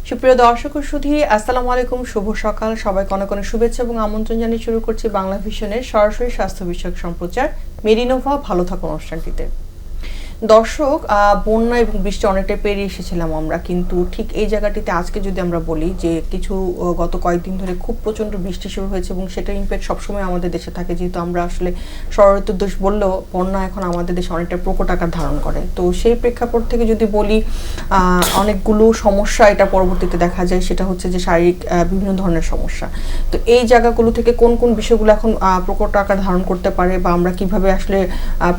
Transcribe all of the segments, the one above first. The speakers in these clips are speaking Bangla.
সুপ্রিয় দর্শক ও সুধী, আসসালামু আলাইকুম, শুভ সকাল। সবাইকে অনেক অনেক শুভেচ্ছা এবং আমন্ত্রণ জানিয়ে শুরু করছি বাংলা ভিশনের সরাসরি স্বাস্থ্য বিষয়ক সম্প্রচার মেডিনোভা ভালো থাকুন অনুষ্ঠানটিতে। দর্শক, বন্যা এবং বৃষ্টি অনেকটাই পেরিয়ে এসেছিলাম আমরা, কিন্তু ঠিক এই জায়গাটিতে আজকে যদি আমরা বলি যে কিছু গত কয়েকদিন ধরে খুব প্রচণ্ড বৃষ্টি শুরু হয়েছে এবং সেটার ইম্প্যাক্ট সবসময় আমাদের দেশে থাকে, যেহেতু আমরা আসলে ষড়ঋতুর দোষ বললেও বন্যা এখন আমাদের দেশে অনেকটা প্রকট আকার ধারণ করে। তো সেই প্রেক্ষাপট থেকে যদি বলি, অনেকগুলো সমস্যা এটা পরবর্তীতে দেখা যায়, সেটা হচ্ছে যে শারীরিক বিভিন্ন ধরনের সমস্যা। তো এই জায়গাগুলো থেকে কোন কোন বিষয়গুলো এখন প্রকট আকার ধারণ করতে পারে বা আমরা কিভাবে আসলে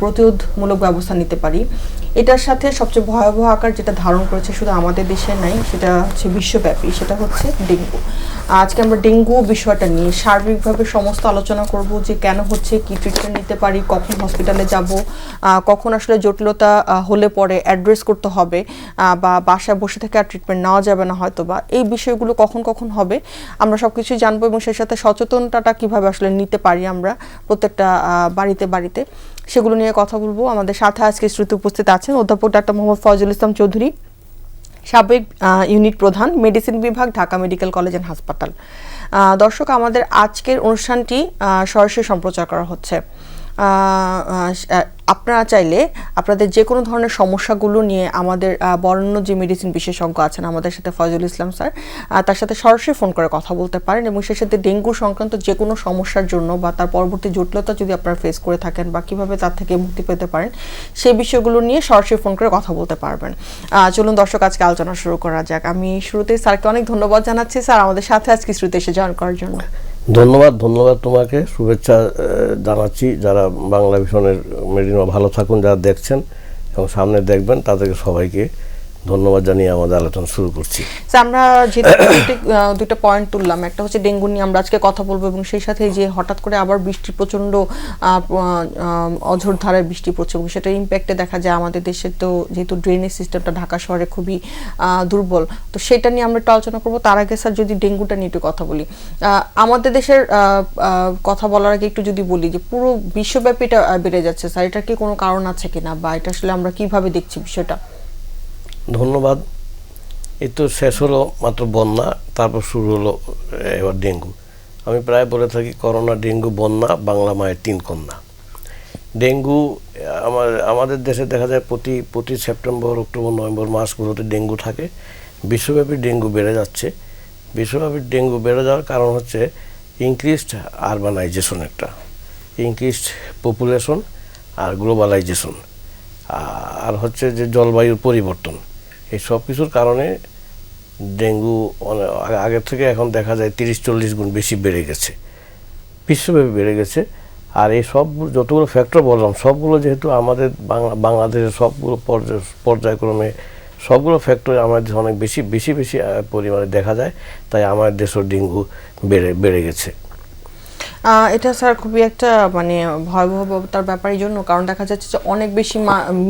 প্রতিরোধমূলক ব্যবস্থা নিতে পারি, এটার সাথে সবচেয়ে ভয়াবহ আকার যেটা ধারণ করেছে শুধু আমাদের দেশে নাই, সেটা হচ্ছে বিশ্বব্যাপী, সেটা হচ্ছে ডেঙ্গু। আজকে আমরা ডেঙ্গু বিষয়টা নিয়ে সার্বিকভাবে সমস্ত আলোচনা করব, যে কেন হচ্ছে, কি ট্রিটমেন্ট নিতে পারি, কখন হসপিটালে যাব, কখন আসলে জটিলতা হলে পরে অ্যাড্রেস করতে হবে বা বাসায় বসে থেকে আর ট্রিটমেন্ট নেওয়া যাবে না হয়তো বা, এই বিষয়গুলো কখন কখন হবে আমরা সব কিছুই জানবো এবং সেই সাথে সচেতনতাটা কীভাবে আসলে নিতে পারি আমরা প্রত্যেকটা বাড়িতে বাড়িতে, সেগুলো নিয়ে কথা বলবো। আমাদের সাথে আজকে স্টুডিওতে উপস্থিত আছেন অধ্যাপক ডাক্তার মোহাম্মদ ফয়জুল ইসলাম চৌধুরী, সাবেক ইউনিট প্রধান, মেডিসিন বিভাগ, ঢাকা মেডিকেল কলেজ অ্যান্ড হাসপাতাল। দর্শক, আমাদের আজকের অনুষ্ঠানটি সরাসরি সম্প্রচার করা হচ্ছে। আপনারা চাইলে আপনাদের যে কোনো ধরনের সমস্যাগুলো নিয়ে আমাদের বরেণ্য যে মেডিসিন বিশেষজ্ঞ আছেন আমাদের সাথে ফয়জুল ইসলাম স্যার, তার সাথে সরাসরি ফোন করে কথা বলতে পারেন এবং সেই সাথে ডেঙ্গু সংক্রান্ত যে কোনো সমস্যার জন্য বা তার পরবর্তী জটিলতা যদি আপনারা ফেস করে থাকেন বা কীভাবে তার থেকে মুক্তি পেতে পারেন, সেই বিষয়গুলো নিয়ে সরাসরি ফোন করে কথা বলতে পারবেন। চলুন দর্শক, আজকে আলোচনা শুরু করা যাক। আমি শুরুতেই স্যারকে অনেক ধন্যবাদ জানাচ্ছি, স্যার আমাদের সাথে আজকে শুরুতে এসে জয়েন করার জন্য। ধন্যবাদ তোমাকে, শুভেচ্ছা জানাচ্ছি যারা বাংলা ভিশনের মেডিনোভা ভালো থাকুন যারা দেখছেন এবং সামনে দেখবেন তাদেরকে সবাইকে ধন্যবাদ জানিয়ে আমাদের আলোচনা শুরু করছি। আমরা দুটো পয়েন্ট তুললাম, একটা হচ্ছে ডেঙ্গু নিয়ে আমরা আজকে কথা বলবো এবং সেই সাথে যে হঠাৎ করে আবার বৃষ্টি প্রচণ্ড অঝোর ধারায় বৃষ্টি পড়ছে এবং সেটার ইম্প্যাক্টে দেখা যায় আমাদের দেশের তো যেহেতু ড্রেনেজ সিস্টেমটা ঢাকা শহরে খুবই দুর্বল, তো সেটা নিয়ে আমরা একটু আলোচনা করবো। তার আগে স্যার যদি ডেঙ্গুটা নিয়ে একটু কথা বলি, আমাদের দেশের কথা বলার আগে একটু যদি বলি যে পুরো বিশ্বব্যাপী এটা বেড়ে যাচ্ছে স্যার, এটার কি কোনো কারণ আছে কিনা বা এটা আসলে আমরা কিভাবে দেখছি বিষয়টা? ধন্যবাদ। এই তো শেষ হলো মাত্র বন্যা, তারপর শুরু হলো এবার ডেঙ্গু। আমি প্রায় বলে থাকি করোনা, ডেঙ্গু, বন্যা, বাংলা মায়ের 3 কন্যা। ডেঙ্গু আমাদের দেশে দেখা যায় প্রতি সেপ্টেম্বর, অক্টোবর, নভেম্বর মাসগুলোতে ডেঙ্গু থাকে। বিশ্বব্যাপী ডেঙ্গু বেড়ে যাচ্ছে। বিশ্বব্যাপী ডেঙ্গু বেড়ে যাওয়ার কারণ হচ্ছে ইনক্রিজড আরবানাইজেশন, একটা ইনক্রিজড পপুলেশন আর গ্লোবালাইজেশন, আর হচ্ছে যে জলবায়ুর পরিবর্তন। এই সব কিছুর কারণে ডেঙ্গু আগের থেকে এখন দেখা যায় 30-40 গুণ বেশি বেড়ে গেছে, বিশ্বব্যাপী বেড়ে গেছে। আর এই সব যতগুলো ফ্যাক্টর বললাম সবগুলো যেহেতু আমাদের বাংলাদেশের সবগুলো পর্যায়ক্রমে সবগুলো ফ্যাক্টর আমাদের দেশে অনেক বেশি পরিমাণে দেখা যায়, তাই আমাদের দেশেও ডেঙ্গু বেড়ে গেছে। এটা স্যার খুবই একটা মানে ভয়াবহতার ব্যাপার এই জন্য, কারণ দেখা যাচ্ছে যে অনেক বেশি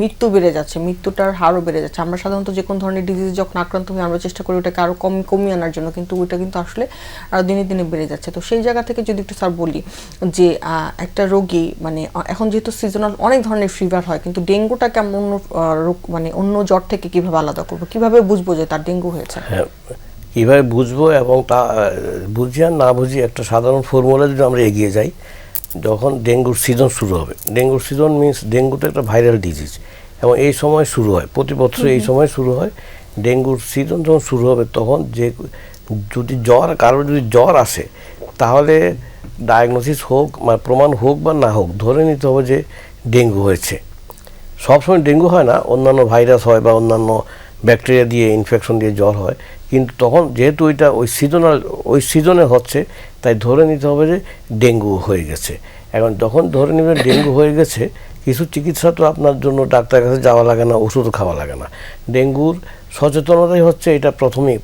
মৃত্যু বেড়ে যাচ্ছে, মৃত্যুটার হারও বেড়ে যাচ্ছে। আমরা সাধারণত যে কোনো ধরনের ডিজিজ যখন আক্রান্ত হই আমরা চেষ্টা করি ওটাকে আরও কমিয়ে আনার জন্য, কিন্তু ওইটা কিন্তু আসলে আরও দিনে দিনে বেড়ে যাচ্ছে। তো সেই জায়গা থেকে যদি একটু স্যার বলি যে একটা রোগী মানে এখন যেহেতু সিজনাল অনেক ধরনের ফিভার হয়, কিন্তু ডেঙ্গুটাকে আমরা অন্য রোগ মানে অন্য জ্বর থেকে কীভাবে আলাদা করবো, কীভাবে বুঝবো যে তার ডেঙ্গু হয়েছে? হ্যাঁ, কীভাবে বুঝবো এবং তা বুঝি আর না বুঝি একটা সাধারণ ফর্মুলা যদি আমরা এগিয়ে যাই, যখন ডেঙ্গুর সিজন শুরু হবে, ডেঙ্গুর সিজন মিনস ডেঙ্গুটা একটা ভাইরাল ডিজিজ এবং এই সময় শুরু হয়, প্রতি বছর এই সময় শুরু হয়। ডেঙ্গুর সিজন যখন শুরু হবে তখন যদি কারোর যদি জ্বর আসে তাহলে ডায়াগনোসিস হোক বা প্রমাণ হোক বা না হোক ধরে নিতে হবে যে ডেঙ্গু হয়েছে। সবসময় ডেঙ্গু হয় না, অন্যান্য ভাইরাস হয় বা অন্যান্য ব্যাকটেরিয়া দিয়ে ইনফেকশন দিয়ে জ্বর হয়, কিন্তু তখন যেহেতু ওই সিজনে হচ্ছে তাই ধরে নিতে হবে যে ডেঙ্গু হয়ে গেছে। এখন যখন ধরে নেবে ডেঙ্গু হয়ে গেছে, কিছু চিকিৎসা তো আপনার জন্য ডাক্তারের কাছে যাওয়া লাগে না, ওষুধও খাওয়া লাগে না। ডেঙ্গুর সচেতনতাই হচ্ছে এটা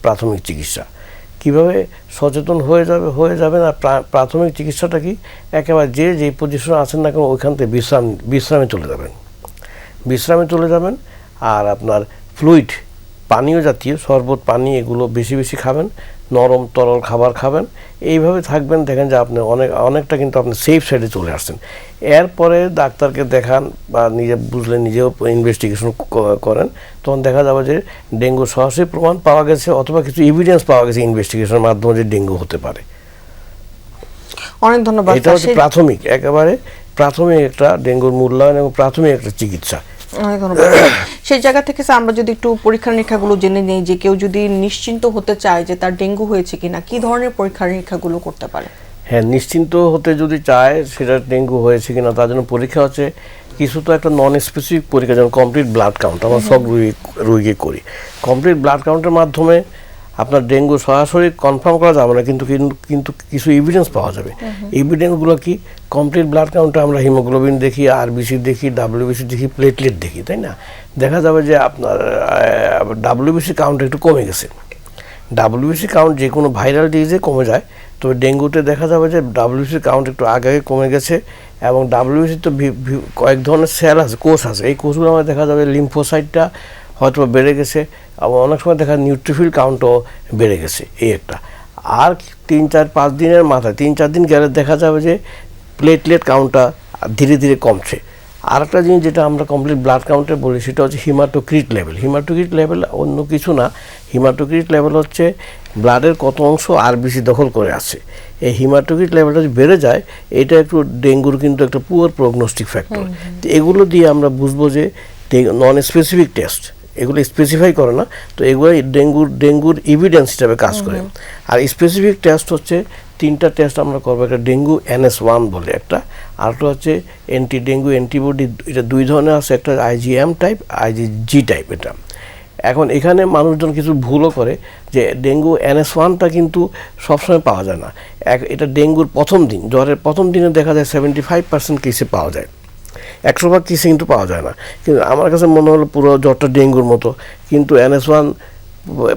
প্রাথমিক চিকিৎসা। কিভাবে সচেতন হয়ে যাবে না, প্রাথমিক চিকিৎসাটা কি, একেবারে যে পজিশনে আছেন না কেন ওইখান থেকে বিশ্রামে চলে যাবেন আর আপনার ফ্লুইড পানীয় জাতীয় শরবত পানি এগুলো বেশি বেশি খাবেন, নরম তরল খাবার খাবেন, এইভাবে থাকবেন। দেখেন যে আপনি অনেকটা কিন্তু আপনি সেফ সাইডে চলে আসছেন। এরপরে ডাক্তারকে দেখান বা নিজে বুঝলে নিজেও ইনভেস্টিগেশন করেন, তখন দেখা যাবে যে ডেঙ্গু সরাসরি প্রমাণ পাওয়া গেছে অথবা কিছু এভিডেন্স পাওয়া গেছে ইনভেস্টিগেশনের মাধ্যমে যে ডেঙ্গু হতে পারে। অনেক ধন্যবাদ। এটা হচ্ছে প্রাথমিক, একেবারে প্রাথমিক একটা ডেঙ্গুর মূল্যায়ন এবং প্রাথমিক একটা চিকিৎসা। অনেক ধন্যবাদ। সেই জায়গা থেকে স্যার আমরা যদি একটু পরীক্ষা নিরীক্ষাগুলো জেনে নিই, যে কেউ যদি নিশ্চিন্ত হতে চায় যে তার ডেঙ্গু হয়েছে কিনা, কি ধরনের পরীক্ষা নিরীক্ষাগুলো করতে পারে? হ্যাঁ, নিশ্চিন্ত হতে যদি চায় সেটা ডেঙ্গু হয়েছে কিনা তার জন্য পরীক্ষা হচ্ছে কিছু, তো একটা নন স্পেসিফিক পরীক্ষা, যেমন কমপ্লিট ব্লাড কাউন্ট আমরা সব রোগীকে করি। কমপ্লিট ব্লাড কাউন্টের মাধ্যমে আপনার ডেঙ্গু সরাসরি কনফার্ম করা যাবে না, কিন্তু কিন্তু কিছু এভিডেন্স পাওয়া যাবে। এভিডেন্সগুলো কি? কমপ্লিট ব্লাড কাউন্টে আমরা হিমোগ্লোবিন দেখি, আরবিসি দেখি, ডাব্লিউবিসি দেখি, প্লেটলেট দেখি, তাই না? দেখা যাবে যে আপনার ডাব্লিউবিসি কাউন্ট একটু কমে গেছে। ডাব্লিউবিসি কাউন্ট যে কোনো ভাইরাল ডিজিজে কমে যায়, তবে ডেঙ্গুতে দেখা যাবে যে ডাব্লিউবিসি কাউন্ট একটু আগে কমে গেছে। এবং ডাব্লিউবিসি তো কয়েক ধরনের সেল আছে, কোষ আছে, এই কোষগুলো আমাদের দেখা যাবে লিম্ফোসাইটটা হয়তো বেড়ে গেছে, এবং অনেক সময় দেখা যায় নিউট্রিফিল কাউন্টও বেড়ে গেছে, এই একটা। আর 3-4-5 দিনের মাথায় 3-4 দিন গেলে দেখা যাবে যে প্লেটলেট কাউন্টটা ধীরে ধীরে কমছে। আর একটা জিনিস যেটা আমরা কমপ্লিট ব্লাড কাউন্টে বলি সেটা হচ্ছে হিমাটোক্রিট লেভেল। হিমাটোক্রিট লেভেল অন্য কিছু না, হিমাটোক্রিট লেভেল হচ্ছে ব্লাডের কত অংশ আরবিসি দখল করে আছে। এই হিমাটোক্রিট লেভেলটা যদি বেড়ে যায়, এটা একটু ডেঙ্গুর কিন্তু একটা পুয়ার প্রগনোস্টিক ফ্যাক্টর। তো এগুলো দিয়ে আমরা বুঝবো যে নন স্পেসিফিক টেস্ট, এগুলো স্পেসিফাই করে না, তো এগুলো ডেঙ্গুর এভিডেন্স হিসাবে কাজ করে। আর স্পেসিফিক টেস্ট হচ্ছে 3টা টেস্ট আমরা করবো। একটা ডেঙ্গু NS1 বলে একটা, আরেকটা হচ্ছে অ্যান্টি ডেঙ্গু অ্যান্টিবডি। এটা 2 ধরনের আছে, একটা IgM টাইপ, IgG টাইপ। এটা এখন এখানে মানুষজন কিছু ভুলও করে যে ডেঙ্গু NS1টা কিন্তু সবসময় পাওয়া যায় না। এটা ডেঙ্গুর প্রথম দিন, জ্বরের প্রথম দিনে দেখা যায় 75% কেসে পাওয়া যায়, 100% কেসে কিন্তু পাওয়া যায় না। কিন্তু আমার কাছে মনে হলো পুরো জ্বরটা ডেঙ্গুর মতো, কিন্তু NS1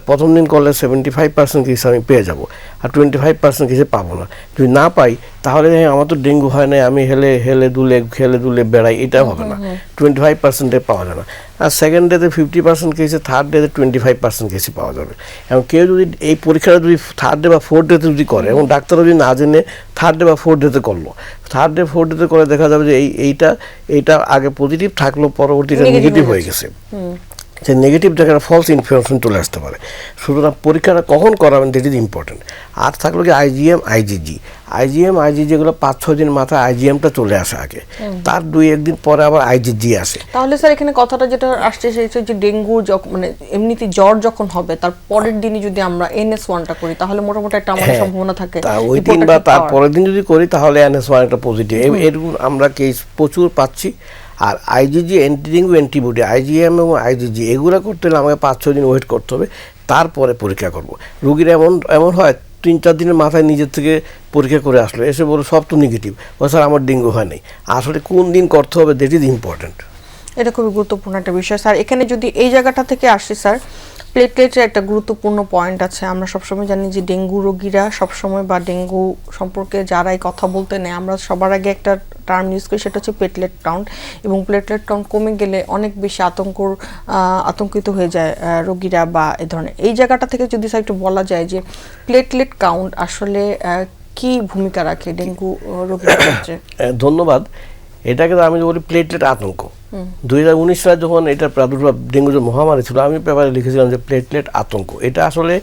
প্রথম দিন করলে 75% কেস আমি পেয়ে যাব, আর 25% কেসে পাবো না। যদি না পাই তাহলে আমার তো ডেঙ্গু হয় না, আমি হেলে দুলে বেড়াই, এটা হবে না। 25% পাওয়া যায় না। আর সেকেন্ড ডেতে 50% কেসে, থার্ড ডেতে 25% কেসে পাওয়া যাবে। এবং কেউ যদি এই পরীক্ষাটা যদি থার্ড ডে বা ফোর্থ ডেতে যদি করে, এবং ডাক্তারও যদি না জেনে থার্ড ডে বা ফোর্থ ডেতে করলো, থার্ড ডে ফোর্থ ডেতে করে দেখা যাবে যে এইটা আগে পজিটিভ থাকলো, পরবর্তীতে নেগেটিভ হয়ে গেছে। যে নেগেটিভ জায়গায় ফলস ইনফরমেশন চলে আসতে পারে। সুতরাং পরীক্ষাটা কখন করাবেন দ্যাট ইজ ইম্পর্টেন্ট। আর থাকলো কি IgM IgG, যেগুলো 5-6 দিন মাথায় IgMটা চলে আসে আগে, তার 2-1 দিন পরে আবার IgG আসে। তাহলে স্যার এখানে কথাটা যেটা আসছে সেটা যে ডেঙ্গু মানে এমনিতে জ্বর যখন হবে তার পরের দিনই যদি আমরা NS1টা করি, তাহলে মোটামুটি একটা আমাদের সম্ভাবনা থাকে ওই দিন বা তার পরের দিন যদি করি তাহলে NS1 একটা পজিটিভ। এরকম আমরা কেস প্রচুর পাচ্ছি। আর IgG anti dengue antibody, IgM এবং IgG এগুলো করতে হলে আমাকে 5-6 দিন ওয়েট করতে হবে, তারপরে পরীক্ষা করব। রোগীর এমন হয় 3-4 দিনের মাথায় নিজের থেকে পরীক্ষা করে আসলো, এসে বলে সব তো নেগেটিভ, ও স্যার আমার ডেঙ্গু হয় নাই। আসলে কোন দিন করতে হবে দ্যাট ইজ ইম্পর্টেন্ট। এটা খুবই গুরুত্বপূর্ণ একটা বিষয় স্যার। এখানে যদি এই জায়গাটা থেকে আসি স্যার, প্লেটলেটের একটা গুরুত্বপূর্ণ পয়েন্ট আছে। আমরা সবসময় জানি যে ডেঙ্গু রোগীরা সবসময় বা ডেঙ্গু সম্পর্কে যারাই কথা বলতে নেই, আমরা সবার আগে একটা টার্ম ইউজ করি, সেটা হচ্ছে প্লেটলেট কাউন্ট। এবং প্লেটলেট কাউন্ট কমে গেলে অনেক বেশি আতঙ্কিত হয়ে যায় রোগীরা বা এ ধরনের। এই জায়গাটা থেকে যদি স্যার একটু বলা যায় যে প্লেটলেট কাউন্ট আসলে কি ভূমিকা রাখে ডেঙ্গু রোগীর ক্ষেত্রে? ধন্যবাদ। এটাকে আমি বলি প্লেটলেট আতঙ্ক। 2019 সালে যখন এটার প্রাদুর্ভাব ডেঙ্গু যে মহামারী ছিল, আমি পেপারে লিখেছিলাম যে প্লেটলেট আতঙ্ক। এটা আসলে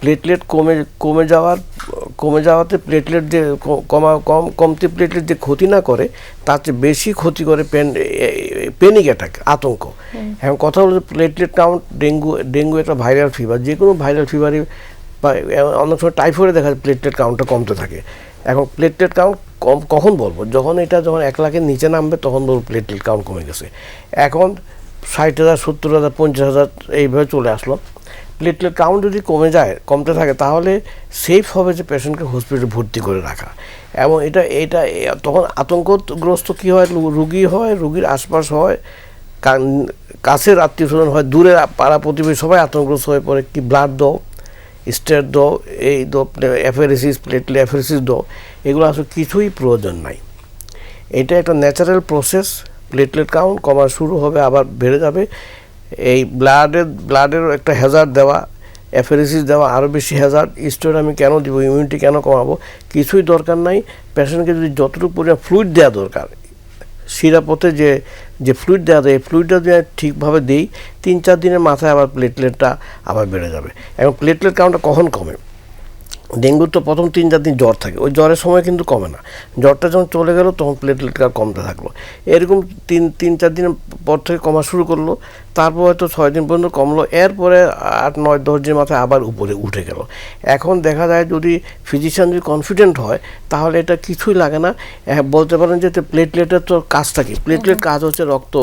প্লেটলেট কমে যাওয়াতে প্লেটলেট যে কমতে প্লেটলেট যে ক্ষতি না করে, তার চেয়ে বেশি ক্ষতি করে প্যানিক অ্যাটাক, আতঙ্ক। এখন কথা হলো প্লেটলেট কাউন্ট, ডেঙ্গু একটা ভাইরাল ফিভার, যে কোনো ভাইরাল ফিভারই বা অনেক সময় টাইফয়েডে দেখা যায় প্লেটলেট কাউন্টটা কমতে থাকে। এখন প্লেটলেট কাউন্ট কখন বলবো? যখন 1 লাখের নিচে নামবে তখন বলবো প্লেটলেট কাউন্ট কমে গেছে। এখন 60,000, 70,000, 50,000 এইভাবে চলে আসলো। প্লেটলেট কাউন্ট যদি কমতে থাকে তাহলে সেফ হবে যে পেশেন্টকে হসপিটালে ভর্তি করে রাখা। এবং এটা তখন আতঙ্কগ্রস্ত কী হয়, রুগী হয়, রুগীর আশপাশ হয়, কাছের আত্মীয় স্বজন হয়, দূরের পাড়া প্রতিবেশী সবাই আতঙ্কগ্রস্ত হয়ে পড়ে। কি ব্লাড দাও, স্টেট দাও, এই দাও, প্লেটলেট অ্যাফেরেসিস দাও, এগুলো আসলে কিছুই প্রয়োজন নাই। এটা একটা ন্যাচারাল প্রসেস। প্লেটলেট কাউন্ট কমা শুরু হবে, আবার বেড়ে যাবে। এই ব্লাডের একটা হ্যাজার্ড দেওয়া, অ্যাফেরেসিস দেওয়া আরও বেশি হ্যাজার্ড। স্টেরয়েড আমি কেন দিব, ইমিউনিটি কেন কমাবো, কিছুই দরকার নাই। পেশেন্টকে যদি যতটুকু পরিমাণ ফ্লুইড দেওয়া দরকার, শিরাপথে যে ফ্লুইড দেওয়া যায়, এই ফ্লুইডটা যদি ঠিকভাবে দিই 3-4 দিনের মাথায় আবার প্লেটলেটটা আবার বেড়ে যাবে। এখন প্লেটলেট কাউন্টটা কখন কমে? ডেঙ্গুর তো প্রথম 3-4 দিন জ্বর থাকে, ওই জ্বরের সময় কিন্তু কমে না। জ্বরটা যখন চলে গেল তখন প্লেটলেট কাউন্ট কমতে থাকলো। এরকম 3-4 দিনের পর থেকে কমা শুরু করলো, তারপর হয়তো 6 দিন পর্যন্ত কমলো, এরপরে 8-9-10 দিনের মাথায় আবার উপরে উঠে গেল। এখন দেখা যায় যদি ফিজিশিয়ান যদি কনফিডেন্ট হয় তাহলে এটা কিছুই লাগে না। বলতে পারেন যে প্লেটলেটের তো কাজটা কি? প্লেটলেট কাজ হচ্ছে রক্ত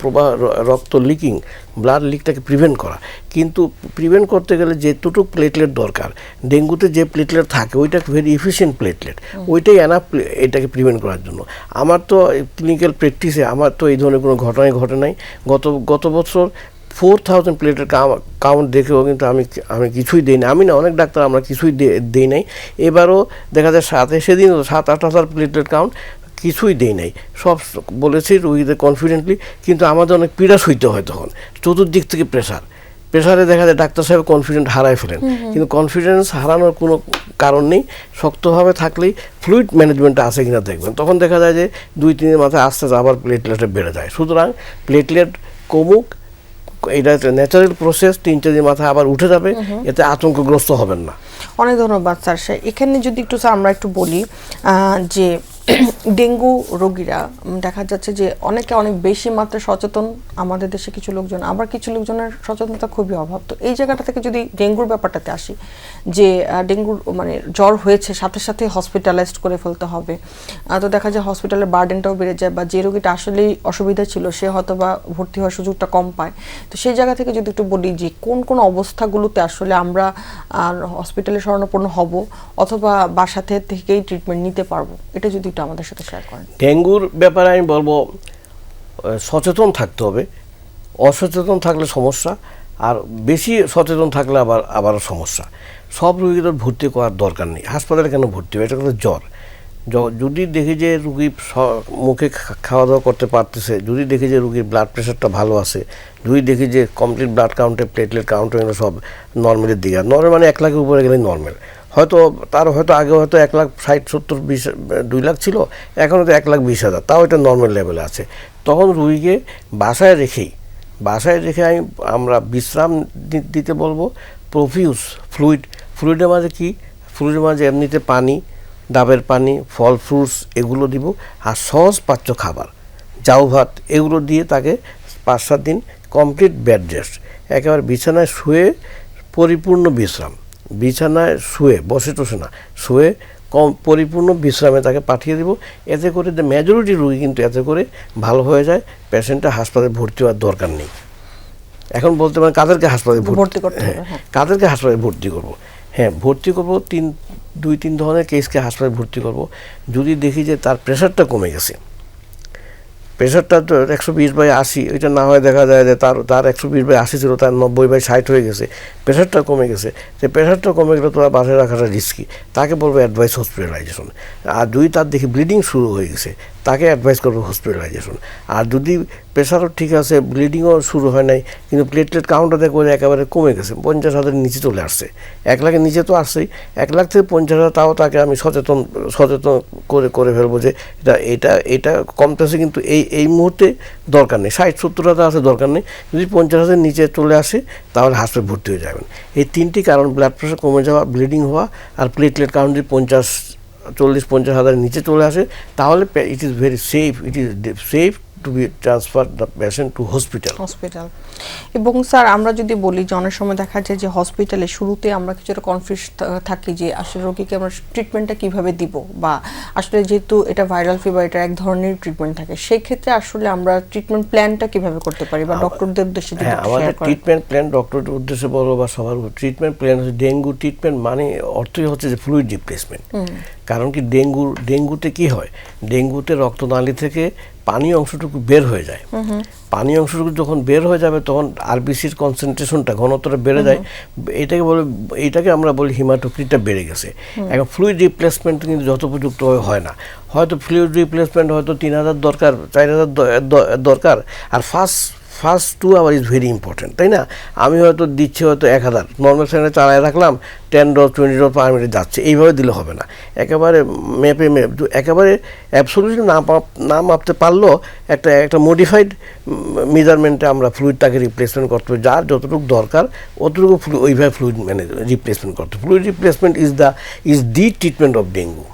প্রবাহ, রক্ত লিকিং, ব্লাড লিকটাকে প্রিভেন্ট করা। কিন্তু প্রিভেন্ট করতে গেলে যেটুকু প্লেটলেট দরকার, ডেঙ্গুতে যে প্লেটলেট থাকে ওইটা ভেরি এফিশিয়েন্ট প্লেটলেট, ওইটাই এনাফ এটাকে প্রিভেন্ট করার জন্য। আমার তো ক্লিনিক্যাল প্র্যাকটিসে আমার তো এই ধরনের কোনো ঘটনাই ঘটে নাই। গত বছর 4000 প্লেটের কাউন্ট দেখেও কিন্তু আমি কিছুই দিই না। আমি না, অনেক ডাক্তার আমরা কিছুই দিই নাই। এবারও দেখা যায় সেদিন 7-8 হাজার প্লেটের কাউন্ট, কিছুই দেই নাই, সব বলেছি রোগীদের কনফিডেন্টলি। কিন্তু আমাদের অনেক পীড়া সইতে হয় তখন, চতুর্দিক থেকে প্রেশারে দেখা যায় ডাক্তার সাহেব কনফিডেন্ট হারায় ফেলেন। কিন্তু কনফিডেন্স হারানোর কোনো কারণ নেই, শক্তভাবে থাকলেই ফ্লুইড ম্যানেজমেন্টটা আছে কিনা দেখবেন। তখন দেখা যায় যে 2-3 দিনের মাথায় আস্তে আস্তে আবার প্লেটলেটে বেড়ে যায়। সুতরাং প্লেটলেট কমুক, এটা ন্যাচারাল প্রসেস, 3-4 দিন মাথায় আবার উঠে যাবে, এতে আতঙ্কগ্রস্ত হবেন না। অনেক ধন্যবাদ স্যার। এখানে যদি একটু স্যার আমরা একটু বলি যে ডেঙ্গু রোগীরা দেখা যাচ্ছে যে অনেকে অনেক বেশি মাত্রায় সচেতন আমাদের দেশে কিছু লোকজন, আবার কিছু লোকজনের সচেতনতা খুবই অভাব। তো এই জায়গাটা থেকে যদি ডেঙ্গুর ব্যাপারটাতে আসি, যে ডেঙ্গুর মানে জ্বর হয়েছে সাথে সাথে হসপিটালাইজড করে ফেলতে হবে, তো দেখা যায় হসপিটালের বার্ডেনটাও বেড়ে যায়, বা যে রোগীটা আসলেই অসুবিধা ছিল সে হয়তো বা ভর্তি হওয়ার সুযোগটা কম পায়। তো সেই জায়গা থেকে যদি একটু বলি যে কোন কোন অবস্থাগুলোতে আসলে আমরা হসপিটালে শরণাপন্ন হব অথবা বাসা থেকেই ট্রিটমেন্ট নিতে পারবো, এটা যদি একটু আমাদের সাথে শেয়ার করেন। ডেঙ্গুর ব্যাপারে আমি বলবো সচেতন থাকতে হবে। অসচেতন থাকলে সমস্যা, আর বেশি সচেতন থাকলে আবারও সমস্যা। সব রোগীদের ভর্তি করার দরকার নেই। হাসপাতালে কেন ভর্তি হবে? এটা কিন্তু জ্বর। যদি দেখি যে রুগী মুখে খাওয়া দাওয়া করতে পারতেছে, যদি দেখি যে রুগীর ব্লাড প্রেশারটা ভালো আছে, যদি দেখি যে কমপ্লিট ব্লাড কাউন্টে, প্লেটলেট কাউন্টে এগুলো সব নর্মালের দিকে, নর্মাল মানে 1 লাখের উপরে গেলে নর্মাল, হয়তো আগে হয়তো 1,60,70,2 লাখ ছিল, এখন হয়তো 1,20,000, তাও এটা নর্মাল লেভেলে আছে। তখন রুগীকে বাসায় রেখে আমরা বিশ্রাম দিতে বলবো। প্রফিউজ ফ্লুইডের মাঝে কি? ফ্লুইডের মাঝে এমনিতে পানি, ডাবের পানি, ফল ফ্রুটস এগুলো দিব, আর সহজ পাচ্য খাবার, জাউ ভাত এগুলো দিয়ে তাকে 5-7 দিন কমপ্লিট বেড রেস্ট, একেবারে বিছানায় শুয়ে পরিপূর্ণ বিশ্রাম, বিছানায় শুয়ে বসে টসে না, শুয়ে পরিপূর্ণ বিশ্রামে তাকে পাঠিয়ে দেব। এতে করে মেজরিটি রোগী কিন্তু এতে করে ভালো হয়ে যায়, পেশেন্টটা হাসপাতালে ভর্তি হওয়ার দরকার নেই। এখন বলতে পারেন কাদেরকে হাসপাতালে ভর্তি করতে হবে? কাদেরকে হাসপাতালে ভর্তি করবো? হ্যাঁ, ভর্তি করবো 2-3 ধরনের কেসকে হাসপাতালে ভর্তি করব। যদি দেখি যে তার প্রেশারটা কমে গেছে, প্রেশারটা তো 120/80, এটা না হয় দেখা যায় যে তার 120/80 ছিল, তার 90/60 হয়ে গেছে, প্রেশারটা কমে গেছে। যে প্রেশারটা কমে গেলে তোরা বাসায় রাখাটা রিস্কি, তাকে বলবো অ্যাডভাইস হসপিটালাইজেশন। আর যদি তার দেখি ব্লিডিং শুরু হয়ে গেছে, তাকে অ্যাডভাইস করবো হসপিটালাইজেশন। আর যদি প্রেশারও ঠিক আছে, ব্লিডিংও শুরু হয় নাই, কিন্তু প্লেটলেট কাউন্টটা দেখবো একেবারে কমে গেছে, 50,000 নিচে চলে আসছে, 1 লাখের নিচে তো আসছেই, 1 লাখ থেকে 50,000, তাও তাকে আমি সচেতন করে ফেলবো যে এটা কমতেছে, কিন্তু এই মুহূর্তে দরকার নেই, 60-70,000 আছে, দরকার নেই। যদি 50,000 নিচে চলে আসে তাহলে হাসপাতালে ভর্তি হয়ে যাবেন। এই 3টি কারণ, ব্লাড প্রেশার কমে যাওয়া, ব্লিডিং হওয়া, আর প্লেটলেট কাউন্ট যদি 40-50,000 নিচে চলে আসে, তাহলে it is very safe to be transferred the patient to hospital. এবং স্যার আমরা যদি বলি যে অনেক সময় দেখা যায় যে হসপিটালে শুরুতে আমরা কিছুটা কনফিউজ থাকি যে আসলে রোগীকে আমরা ট্রিটমেন্টটা কিভাবে দিব, বা আসলে যেহেতু এটা ভাইরাল ফিভার, এটা এক ধরনের ট্রিটমেন্ট থাকে, সেই ক্ষেত্রে আসলে আমরা ট্রিটমেন্ট প্ল্যানটা কিভাবে করতে পারি, বা ডক্টরদের উদ্দেশ্যে যদি শেয়ার করেন। আমাদের ট্রিটমেন্ট প্ল্যান ডক্টরদের উদ্দেশ্যে বলবো বা সবার ট্রিটমেন্ট প্ল্যান হচ্ছে ডেঙ্গু ট্রিটমেন্ট মানে অর্থই হচ্ছে যে ফ্লুইড রিপ্লেসমেন্ট। কারণ কি ডেঙ্গুতে কি হয়, ডেঙ্গুতে রক্তনালী থেকে পানি অংশটুকু বের হয়ে যায়, পানি অংশটুকু যখন বের হয়ে যাবে তখন আরবিসির কনসেন্ট্রেশনটা, ঘনত্বটা বেড়ে যায়, এটাকে আমরা বলি হিমাটোক্রিটটা বেড়ে গেছে। এখন ফ্লুইড রিপ্লেসমেন্ট কিন্তু যথোপযুক্তভাবে হয় না, হয়তো ফ্লুইড রিপ্লেসমেন্ট হয়তো 3,000 দরকার, 4,000 দরকার, আর first 2 hour is very important, তাই না? আমি হয়তো দিচ্ছি হয়তো 1000, নর্মাল স্যালাইনে চালায় রাখলাম, 10 ড্রপ 20 ড্রপ পার মিনিটে যাচ্ছে, এইভাবে দিলে হবে না। একেবারে একেবারে অ্যাবসলিউটলি না মাপতে পারলেও একটা মডিফাইড মেজারমেন্টে আমরা ফ্লুইডটাকে রিপ্লেসমেন্ট করতে হবে, যার যতটুকু দরকার অতটুকু ওইভাবে ফ্লুইড রিপ্লেসমেন্ট করতে হবে। Fluid replacement is the treatment of dengue.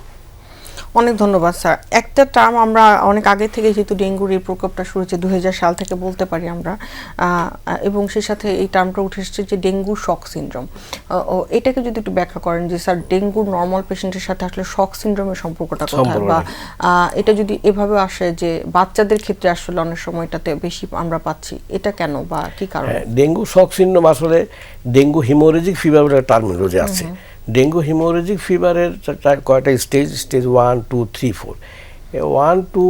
অনেক ধন্যবাদ স্যার। একটা টার্ম আমরা অনেক আগে থেকে যেহেতু ডেঙ্গুর এই প্রকোপটা শুরু হয়েছে 2000 সাল থেকে বলতে পারি আমরা, এবং সেই সাথে এই টার্মটা উঠে এসেছে যে ডেঙ্গু শক সিনড্রোম। এটাকে যদি একটু ব্যাখ্যা করেন যে স্যার ডেঙ্গুর নর্মাল পেশেন্টের সাথে আসলে শক সিনড্রোমের সম্পর্কটা কোথায়, বা এটা যদি এভাবে আসে যে বাচ্চাদের ক্ষেত্রে আসলে অনেক সময় এটাতে বেশি আমরা পাচ্ছি, এটা কেন বা কি কারণে? ডেঙ্গু শক সিনড্রোম আসলে ডেঙ্গু হিমোরেজিক ফিভার বলে একটা টার্মিনোলজি আছে। ডেঙ্গু হিমোরেজিক ফিভারের কয়টা স্টেজ, স্টেজ 1 2 3 4, 1 2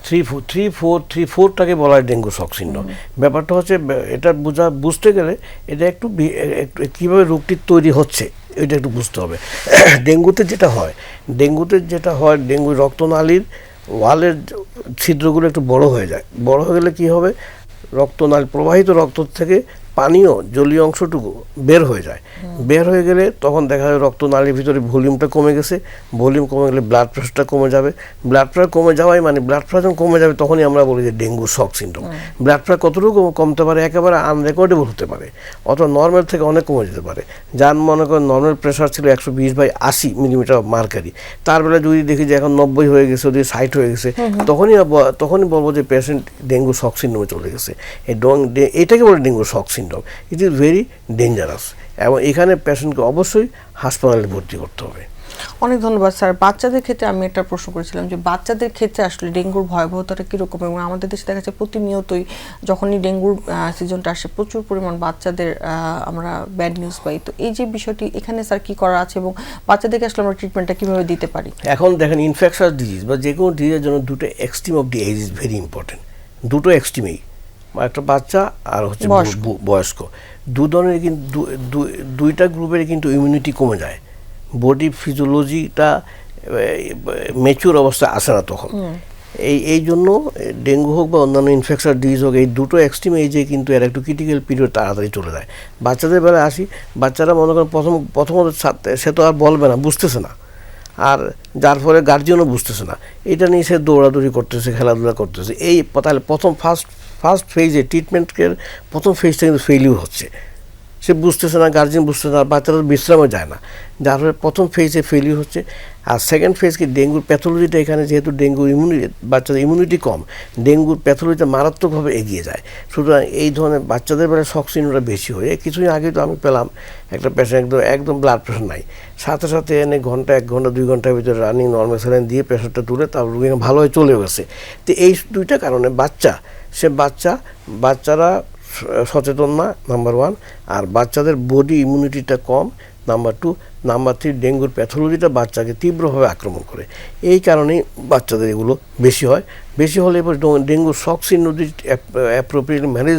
3 4 3 4টাকে বলা হয় ডেঙ্গু শক সিনড্রোম। ব্যাপারটা হচ্ছে এটা বুঝতে গেলে এটা একটু কীভাবে রোগটি তৈরি হচ্ছে এটা একটু বুঝতে হবে। ডেঙ্গুতে যেটা হয় ডেঙ্গু রক্তনালীর ওয়ালের ছিদ্রগুলো একটু বড় হয়ে যায়। বড় হয়ে গেলে কী হবে, রক্তনালী প্রবাহিত রক্ত থেকে পানীয় জলীয় অংশটুকু বের হয়ে যায়। বের হয়ে গেলে তখন দেখা যায় রক্তনালীর ভিতরে ভলিউমটা কমে গেছে। ভলিউম কমে গেলে ব্লাড প্রেশারটা কমে যাবে। ব্লাড প্রেশার কমে যাওয়াই মানে ব্লাড প্রেশার যখন কমে যাবে তখনই আমরা বলি যে dengue shock syndrome. Blood pressure কতটুকু কমতে পারে, একেবারে আনরেকর্ডেবল হতে পারে, অথবা নর্মাল থেকে অনেক কমে যেতে পারে। যার মনে করেন নর্মাল প্রেশার ছিল 120/80 মিলিমিটার মার্কারি, তার বেলা যদি দেখি যে এখন 90 হয়ে গেছে, যদি 60 হয়ে গেছে, তখনই বলবো যে পেশেন্ট ডেঙ্গু শক সিনড্রোমে চলে গেছে। এটাকে বলে dengue shock syndrome. It is very dangerous এবং এখানে পেশেন্টকে অবশ্যই হাসপাতালে ভর্তি করতে হবে। অনেক ধন্যবাদ স্যার। বাচ্চাদের ক্ষেত্রে আমি একটা প্রশ্ন করেছিলাম যে বাচ্চাদের ক্ষেত্রে আসলে ডেঙ্গুর ভয়াবহতাটা কীরকম, এবং আমাদের দেশে দেখা যাচ্ছে প্রতিনিয়তই যখনই ডেঙ্গুর সিজনটা আসে প্রচুর পরিমাণ বাচ্চাদের আমরা ব্যাড নিউজ পাই। তো এই যে বিষয়টি এখানে স্যার কী করা আছে এবং বাচ্চাদেরকে আসলে আমরা ট্রিটমেন্টটা কীভাবে দিতে পারি? এখন দেখেন, ইনফেকশাস ডিজিজ বা যে কোনো ডিজিজের জন্য দুটো extreme of the age is very important. দুটো এক্সট্রিমেই, একটা বাচ্চা আর হচ্ছে বয়স্ক, দু ধরনের কিন্তু দুইটা গ্রুপের কিন্তু ইমিউনিটি কমে যায়। বডি ফিজিওলজিটা ম্যাচিউর অবস্থায় আসে না তখন। এই জন্য ডেঙ্গু হোক বা অন্যান্য ইনফেকশন ডিজিজ হোক, এই দুটো এক্সট্রিম এজে কিন্তু এর একটু ক্রিটিক্যাল পিরিয়ড তাড়াতাড়ি চলে যায়। বাচ্চাদের বেলায় আসি, বাচ্চারা মনে করেন প্রথমত সে তো আর বলবে না, বুঝতেছে না, আর যার ফলে গার্জিয়ানও বুঝতেছে না। এটা নিয়ে সে দৌড়াদৌড়ি করতেছে, খেলাধুলা করতেছে। তাহলে ফার্স্ট ফেজে ট্রিটমেন্টের প্রথম ফেজটা কিন্তু ফেইলিউর হচ্ছে। সে বুঝতেছে না, গার্জিয়ান বুঝতেছে না, বাচ্চারা বিশ্রামও যায় না, যার ফলে প্রথম ফেজে ফেইলিউর হচ্ছে। আর সেকেন্ড ফেজ কি, ডেঙ্গুর প্যাথোলজিটা এখানে যেহেতু ডেঙ্গুর বাচ্চাদের ইমিউনিটি কম, ডেঙ্গুর প্যাথোলজিটা মারাত্মকভাবে এগিয়ে যায়। সুতরাং এই ধরনের বাচ্চাদের বেলায় শক সিনড্রোমটা বেশি হয়। কিছুদিন আগে তো আমি পেলাম একটা পেশেন্ট একদম ব্লাড প্রেশার নাই, সাথে সাথে এনে 1 ঘন্টা 2 ঘন্টার ভিতরে রানিং নর্মাল স্যালাইন দিয়ে প্রেশারটা তুলে তার রোগী ভালো হয়ে চলে গেছে। তো এই দুইটা কারণে বাচ্চারা সচেতন না, নাম্বার 1, আর বাচ্চাদের বডি ইমিউনিটিটা কম, নাম্বার 2, নাম্বার 3 ডেঙ্গুর প্যাথোলজিটা বাচ্চাকে তীব্রভাবে আক্রমণ করে। এই কারণেই বাচ্চাদের এগুলো বেশি হয়। বেশি হলে এবার ডেঙ্গু শক সিনড্রোম যদি অ্যাপ্রোপ্রিয়েটলি ম্যানেজ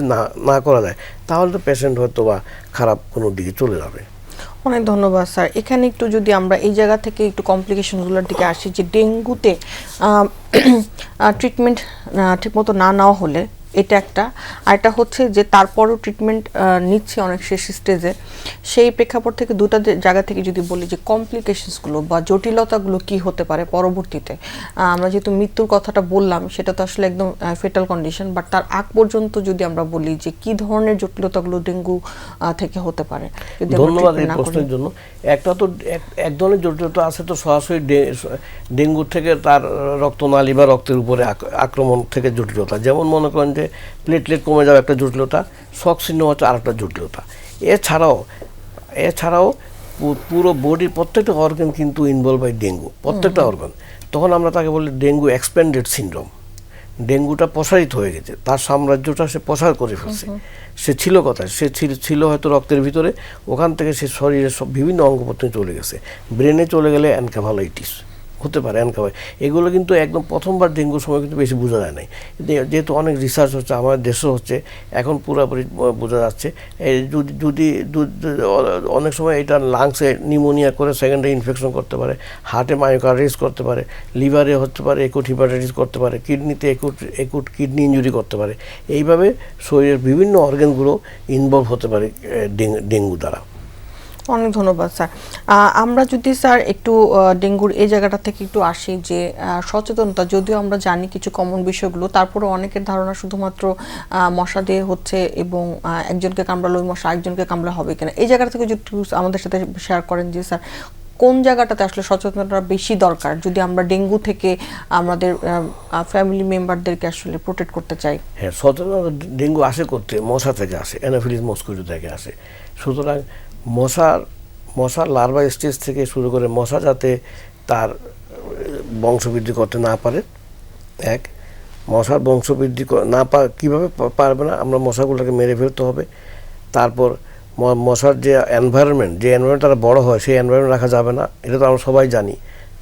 না করা যায়, তাহলে তো পেশেন্ট হয়তো বা খারাপ কোনো দিকে চলে যাবে। অনেক ধন্যবাদ স্যার। এখানে একটু যদি আমরা এই জায়গা থেকে একটু কমপ্লিকেশনগুলোর দিকে আসি, যে ডেঙ্গুতে ট্রিটমেন্ট ঠিকমতো না নেওয়া হলে এটা একটা, আর এটা হচ্ছে যে তারপরও ট্রিটমেন্ট নিচ্ছে অনেক শেষ স্টেজে। সেই প্রেক্ষাপট থেকে দুটা জায়গা থেকে যদি বলি যে কমপ্লিকেশনসগুলো বা জটিলতাগুলো কি হতে পারে পরবর্তীতে। আমরা যেহেতু মৃত্যুর কথাটা বললাম, সেটা তো আসলে একদম ফেটাল কন্ডিশন, বাট তার আগ পর্যন্ত যদি আমরা বলি যে কি ধরনের জটিলতাগুলো ডেঙ্গু থেকে হতে পারে। ধন্যবাদ এই প্রশ্নের জন্য। একটা তো এক ধরনের জটিলতা আছে, তো সরাসরি ডেঙ্গু থেকে তার রক্তনালী বা রক্তের উপরে আক্রমণ থেকে জটিলতা, যেমন মনে করেন যে প্লেটলেট কমে যাওয়া একটা জটিলতা, শক সিনড্রোম হচ্ছে আর একটা জটিলতা। এছাড়াও পুরো বডির প্রত্যেকটা অর্গান কিন্তু ইনভলভ হয় ডেঙ্গু, প্রত্যেকটা অর্গান। তখন আমরা তাকে বলি ডেঙ্গু এক্সপ্যান্ডেড সিনড্রোম। ডেঙ্গুটা প্রসারিত হয়ে গেছে, তার সাম্রাজ্যটা সে প্রসার করে ফেলছে। সে ছিল কোথায়? সে ছিল হয়তো রক্তের ভিতরে, ওখান থেকে সে শরীরের সব বিভিন্ন অঙ্গ প্রত্যঙ্গে চলে গেছে। ব্রেনে চলে গেলে এনকেফালাইটিস, হতে পারে এনকাফালাইটিস, এগুলো কিন্তু একদম প্রথমবার ডেঙ্গুর সময় কিন্তু বেশি বোঝা যায় নাই, যেহেতু অনেক রিসার্চ হচ্ছে, আমাদের দেশে হচ্ছে, এখন পুরোপুরি বোঝা যাচ্ছে। এই যদি অনেক সময় এটা লাংসে নিউমোনিয়া করে সেকেন্ডারি ইনফেকশন করতে পারে, হার্টে মায়োকার্ডিটিস করতে পারে, লিভারে হতে পারে একুট হিপাটাইটিস করতে পারে, কিডনিতে একুট কিডনি ইনজুরি করতে পারে। এইভাবে শরীরের বিভিন্ন অর্গানগুলো ইনভলভ হতে পারে ডেঙ্গু দ্বারা। অনেক ধন্যবাদ স্যার। আমরা যদি স্যার একটু ডেঙ্গুর এই জায়গাটা থেকে একটু আসি, যে সচেতনতা, যদিও আমরা জানি কিছু কমন বিষয়গুলো, তারপরে অনেকের ধারণা শুধুমাত্র মশা দিয়ে হচ্ছে এবং একজনকে কামড়ালো ওই মশা আরেকজনকে কামড়া হবে কিনা, এই জায়গাটা থেকে যদি একটু আমাদের সাথে শেয়ার করেন যে স্যার কোন জায়গাটাতে আসলে সচেতনতা বেশি দরকার যদি আমরা ডেঙ্গু থেকে আমাদের ফ্যামিলি মেম্বারদেরকে আসলে প্রোটেক্ট করতে চাই? হ্যাঁ, সচেতনতা ডেঙ্গু আসে করতে মশা থেকে আসে, অ্যানোফিলিস মস্কিটো থেকে আসে। সুতরাং মশার লার্ভা স্টেজ থেকে শুরু করে মশা যাতে তার বংশবৃদ্ধি করতে না পারে, মশার বংশবৃদ্ধি না কীভাবে পারবে না, আমরা মশাগুলোকে মেরে ফেলতে হবে। তারপর মশার যে এনভায়রনমেন্ট তারা বড় হয়, সেই এনভায়রনমেন্ট রাখা যাবে না, এটা তো আমরা সবাই জানি।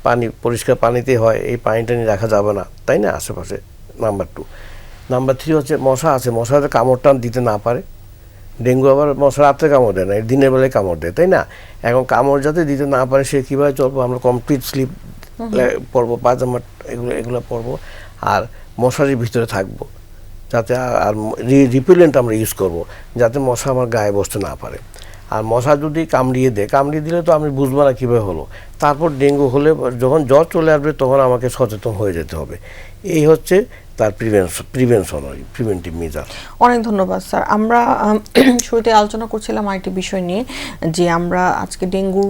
পানি পরিষ্কার পানিতে হয়, এই পানিটা নিয়ে রাখা যাবে না, তাই না, আশেপাশে। নাম্বার 2। নাম্বার 3 হচ্ছে মশা আছে, মশা যাতে কামড় টান দিতে না পারে। ডেঙ্গু আবার মশা রাত্রে কামড় দেয় না, দিনের বেলায় কামড় দেয়, তাই না। এখন কামড় যাতে দিতে না পারে সে কীভাবে চলবো, আমরা কমপ্লিট স্লিপ পরবো, পাজামা এগুলো পরবো, আর মশারির ভিতরে থাকবো, যাতে আর রিপেলেন্ট আমরা ইউজ করব, যাতে মশা আমার গায়ে বসতে না পারে। আর মশা যদি কামড়িয়ে দিলে তো আমি বুঝবো না কীভাবে হলো। তারপর ডেঙ্গু হলে যখন জ্বর চলে আসবে তখন আমাকে সচেতন হয়ে যেতে হবে। এই হচ্ছে তার প্রিভেন্টিভ মেজার। অনেক ধন্যবাদ স্যার। আমরা শুরুতে আলোচনা করছিলাম আরেকটি বিষয় নিয়ে, যে আমরা আজকে ডেঙ্গু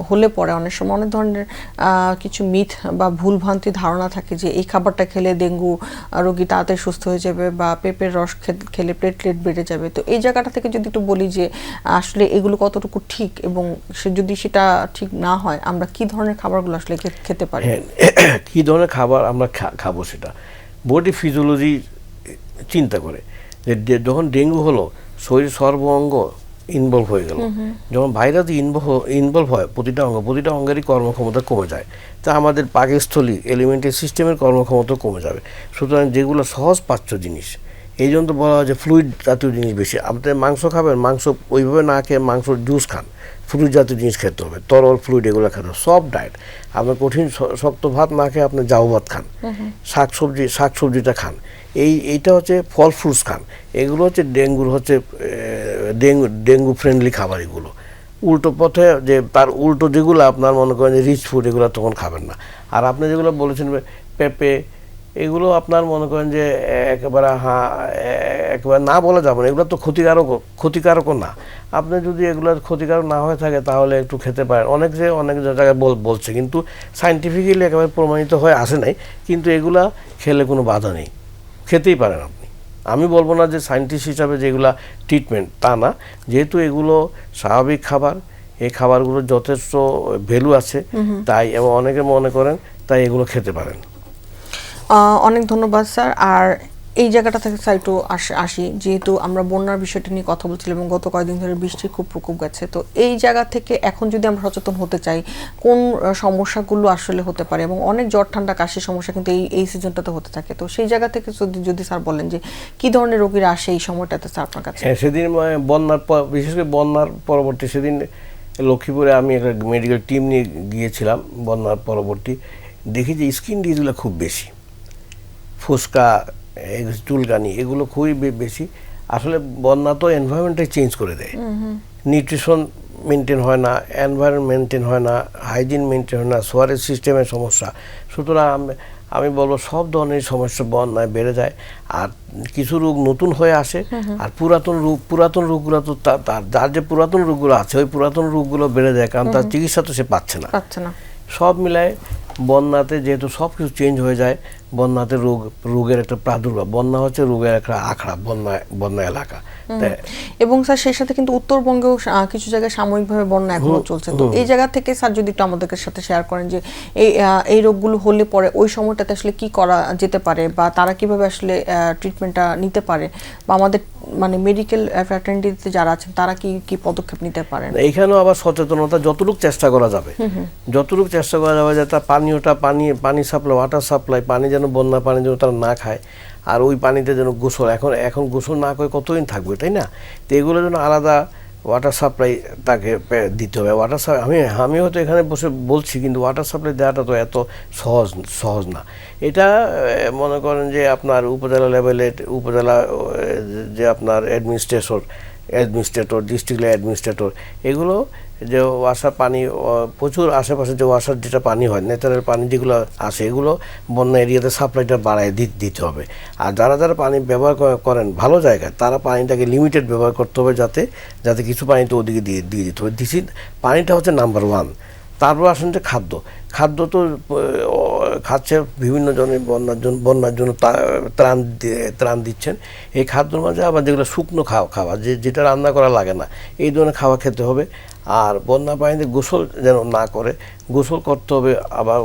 হলে পরে অনেক সময় অনেক ধরনের কিছু মিথ বা ভুলভ্রান্তি ধারণা থাকে যে এই খাবারটা খেলে ডেঙ্গু রোগী তাড়াতাড়ি সুস্থ হয়ে যাবে বা পেঁপের রস খেলে প্লেটলেট বেড়ে যাবে। তো এই জায়গাটা থেকে যদি একটু বলি যে আসলে এগুলো কতটুকু ঠিক, এবং যদি সেটা ঠিক না হয় আমরা কি ধরনের খাবারগুলো আসলে খেতে পারি? কী ধরনের খাবার আমরা খাবো সেটা বডি ফিজিওলজি চিন্তা করে, যে যখন ডেঙ্গু হলো শরীর সর্ব অঙ্গ ইনভলভ হয়ে গেল। যখন ভাইরাস ইনভলভ হয় প্রতিটা অঙ্গেরই কর্মক্ষমতা কমে যায়, তা আমাদের পাকস্থলী এলিমেন্টারি সিস্টেমের কর্মক্ষমতা কমে যাবে। সুতরাং যেগুলো সহজ পাচ্য জিনিস, এই জন্য তো বলা হয় যে ফ্লুইড জাতীয় জিনিস বেশি। আপনি মাংস খাবেন, মাংস ওইভাবে না খেয়ে মাংস জুস খান, ফ্লুইড জাতীয় জিনিস খেতে হবে, তরল ফ্লুইড এগুলো খেতে হবে, সফট ডায়েট। আপনার কঠিন শক্ত ভাত না খেয়ে আপনি জাউ ভাত খান, শাকসবজিটা খান, এইটা হচ্ছে ফল ফ্রুটস খান। এগুলো হচ্ছে ডেঙ্গু ফ্রেন্ডলি খাবার। এগুলো উল্টো পথে যে তার উল্টো যেগুলো আপনার মনে করেন যে রিচ ফুড, এগুলো তখন খাবেন না। আর আপনি যেগুলো বলেছেন পেঁপে, এগুলো আপনার মনে করেন যে একেবারে না বলা যাবে না, এগুলো তো ক্ষতিকারকও না। আপনি যদি এগুলো ক্ষতিকারক না হয়ে থাকে তাহলে একটু খেতে পারেন। অনেক জায়গায় বলছে, কিন্তু সাইন্টিফিক্যালি একেবারে প্রমাণিত হয়ে আসে নাই, কিন্তু এগুলা খেলে কোনো বাধা নেই, খেতেই পারেন আপনি। আমি বলবো না যে সায়েন্টিস্ট হিসাবে যেগুলা ট্রিটমেন্ট তা না, যেহেতু এগুলো স্বাভাবিক খাবার, এই খাবারগুলো যথেষ্ট ভ্যালু আছে, তাই এবং অনেকে মনে করেন তাই এগুলো খেতে পারেন। অনেক ধন্যবাদ স্যার। আর এই জায়গাটা থেকে স্যার একটু আসি, যেহেতু আমরা বন্যার বিষয়টা নিয়ে কথা বলছিলাম এবং গত কয়েকদিন ধরে বৃষ্টির খুব প্রকোপ গেছে, তো এই জায়গা থেকে এখন যদি আমরা সচেতন হতে চাই কোন সমস্যাগুলো আসলে হতে পারে, এবং অনেক জ্বর ঠান্ডা কাশির সমস্যা কিন্তু এই সিজনটাতে হতে থাকে, তো সেই জায়গা থেকে যদি স্যার বলেন যে কি ধরনের রোগীরা আসে এই সময়টাতে স্যার আপনার কাছে? সেদিন বিশেষ করে বন্যার পরবর্তী সেদিন লক্ষ্মীপুরে আমি একটা মেডিকেল টিম নিয়ে গিয়েছিলাম। বন্যার পরবর্তী দেখি যে স্কিন ডিজিজগুলো খুব বেশি, ফুসকা, চুলকানি, এগুলো খুবই বেশি। আসলে বন্যা তো এনভায়রনমেন্টটাই চেঞ্জ করে দেয়, নিউট্রিশন মেনটেন হয় না, এনভায়রনমেন্ট মেনটেন হয় না, হাইজিন মেনটেন হয় না, সোয়ারেজ সিস্টেমের সমস্যা। সুতরাং আমি বলবো সব ধরনের সমস্যা বন্যায় বেড়ে যায়। আর কিছু রোগ নতুন হয়ে আসে, আর পুরাতন রোগগুলো তো যার যে পুরাতন রোগগুলো আছে ওই পুরাতন রোগগুলো বেড়ে যায়, কারণ তার চিকিৎসা তো সে পাচ্ছে না। সব মিলায় বন্যাতে যেহেতু সব কিছু চেঞ্জ হয়ে যায়, বন্যাতে রোগের একটা প্রাদুর্ভাব। বন্যা হচ্ছে রোগের একটা আখড়া, বন্যা এলাকা। এবং স্যার সেই সাথে কিন্তু উত্তরবঙ্গেও কিছু জায়গায় সাময়িকভাবে বন্যা এখনো চলছে। তো এই জায়গা থেকে স্যার যদি একটু আমাদের সাথে শেয়ার করেন যে এই রোগগুলো হলে পরে ওই সময়টাতে আসলে কি করা যেতে পারে বা তারা কিভাবে আসলে ট্রিটমেন্টটা নিতে পারে, বা আমাদের মানে মেডিকেল ফ্র্যাটার্নিটিতে যারা আছেন তারা কি কি পদক্ষেপ নিতে পারেন? এইখানেও আবার সচেতনতা যতটুকু চেষ্টা করা যাবে, যতটুকু চেষ্টা করা যাবে যে তার পানি সাপ্লাই, ওয়াটার সাপ্লাই, পানি যেন বন্যা পানি যেন তারা না খায়, আর ওই পানিতে যেন গোসল, এখন গোসল না করে কতদিন থাকবে, তাই না? তো এগুলো যেন আলাদা ওয়াটার সাপ্লাই তাকে দিতে হবে। ওয়াটার সাপ্লাই আমি হয়তো এখানে বসে বলছি, কিন্তু ওয়াটার সাপ্লাই দেওয়াটা তো এত সহজ না। এটা মনে করেন যে আপনার উপজেলা লেভেলে উপজেলা যে আপনার অ্যাডমিনিস্ট্রেটর, ডিস্ট্রিক্ট অ্যাডমিনিস্ট্রেটর, এগুলো যে ওয়াসার পানি প্রচুর আশেপাশে যে ওয়াসার যেটা পানি হয়, ন্যাচারাল পানি যেগুলো আসে, এগুলো বন্যা এরিয়াতে সাপ্লাইটা বাড়ায় দিতে হবে। আর যারা পানি ব্যবহার করেন ভালো জায়গায়, তারা পানিটাকে লিমিটেড ব্যবহার করতে হবে, যাতে কিছু পানি তো ওদিকে দিয়ে দিতে হবে। পানিটা হচ্ছে নাম্বার 1। তারপর আসেন যে খাদ্য তো খাচ্ছে বিভিন্ন জনের বন্যার জন্য ত্রাণ দিচ্ছেন। এই খাদ্যর মাঝে আবার যেগুলো শুকনো খাওয়া যেটা রান্না করা লাগে না, এই ধরনের খাওয়া খেতে হবে। আর বন্যা পানিতে গোসল যেন না করে, গোসল করতে হবে আবার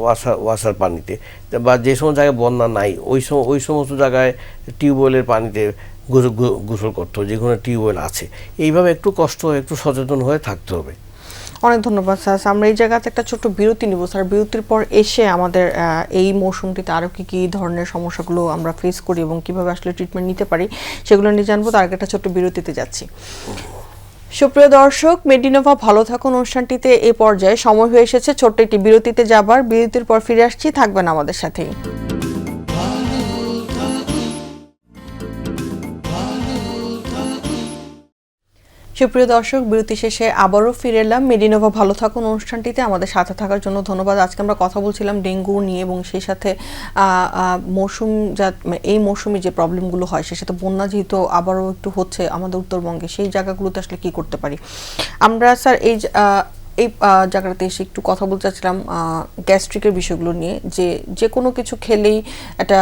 ওয়াসার পানিতে, বা যে সমস্ত জায়গায় বন্যা নাই ওই সমস্ত জায়গায় টিউবওয়েলের পানিতে গোসল করতে হবে, যেখানে টিউবওয়েল আছে। এইভাবে একটু একটু সচেতন হয়ে থাকতে হবে। অনেক ধন্যবাদ স্যার। আমরা এই জায়গাতে একটা ছোট্ট বিরতি নিব স্যার। বিরতির পর এসে আমাদের এই মৌসুমটিতে আরও কি ধরনের সমস্যাগুলো আমরা ফেস করি এবং কিভাবে আসলে ট্রিটমেন্ট নিতে পারি সেগুলো নিয়ে জানবো। তার আগে একটা ছোট্ট বিরতিতে যাচ্ছি। সুপ্রিয় দর্শক, মেডিনোভা ভালো থাকুন অনুষ্ঠানটিতে এ পর্যায়ে সময় হয়ে এসেছে ছোট্ট একটি বিরতিতে যাবার। বিরতির পর ফিরে আসছি, থাকবেন আমাদের সাথেই। সুপ্রিয় দর্শক, বিরতি শেষে আবারও ফিরে এলাম মেডিনোভা ভালো থাকুন অনুষ্ঠানটিতে। আমাদের সাথে থাকার জন্য ধন্যবাদ। আজকে আমরা কথা বলছিলাম ডেঙ্গু নিয়ে এবং সেই সাথে এই মৌসুমে যে প্রবলেমগুলো হয়, সেই সাথে বন্যা যেহেতু আবারও একটু হচ্ছে আমাদের উত্তরবঙ্গে, সেই জায়গাগুলোতে আসলে কি করতে পারি আমরা। স্যার এই জায়গাতে এসে একটু কথা বলতে চাচ্ছিলাম গ্যাস্ট্রিকের বিষয়গুলো নিয়ে, যে কোনো কিছু খেলেই একটা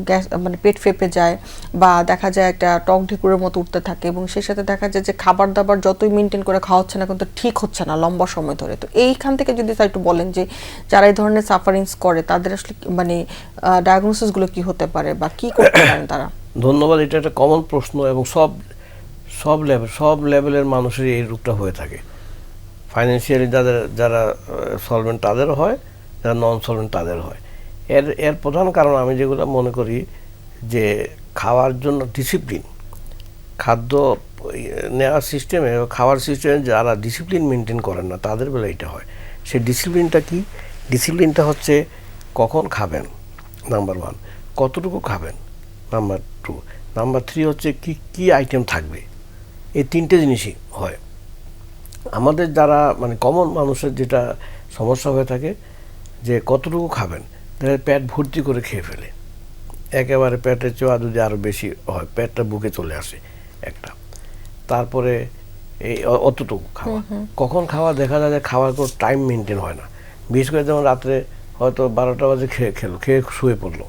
গ্যাস মানে পেট ফেঁপে যায় বা দেখা যায় একটা টক ঢেকুরের মতো উঠতে থাকে, এবং সেই সাথে দেখা যায় যে খাবার দাবার যতই মেনটেন করে খাওয়া হচ্ছে না কিন্তু ঠিক হচ্ছে না লম্বা সময় ধরে। তো এইখান থেকে যদি স্যার একটু বলেন যে যারা এই ধরনের সাফারিংস করে তাদের আসলে মানে ডায়াগনোসিসগুলো কি হতে পারে বা কি করতে পারেন তারা? ধন্যবাদ। এটা একটা কমন প্রশ্ন এবং সব লেভেলের মানুষের এই রোগটা হয়ে থাকে। ফাইন্যান্সিয়ালি যারা সলভেন্ট তাদেরও হয়, যারা নন সলভেন্ট তাদের হয়। এর প্রধান কারণ আমি যেগুলো মনে করি যে খাওয়ার জন্য ডিসিপ্লিন, খাদ্য নেওয়ার সিস্টেমে, খাওয়ার সিস্টেমে যারা ডিসিপ্লিন মেনটেন করেন না তাদের বেলা এটা হয়। সেই ডিসিপ্লিনটা কি? ডিসিপ্লিনটা হচ্ছে কখন খাবেন, নাম্বার 1, কতটুকু খাবেন, নাম্বার 2, নাম্বার 3 হচ্ছে কি আইটেম থাকবে। এই 3টে জিনিসই হয়। আমাদের যারা মানে কমন মানুষের যেটা সমস্যা হয়ে থাকে যে কতটুকু খাবেন, তাহলে পেট ভর্তি করে খেয়ে ফেলে, একেবারে পেটের চেয়ে যদি আরও বেশি হয়, পেটটা বুকে চলে আসে একটা। তারপরে এই অতটুকু খাওয়া, কখন খাওয়া দেখা যায় যে খাওয়ার কোনো টাইম মেনটেন হয় না। বিশেষ করে যেমন রাত্রে হয়তো 12টা বাজে খেয়ে শুয়ে পড়লো,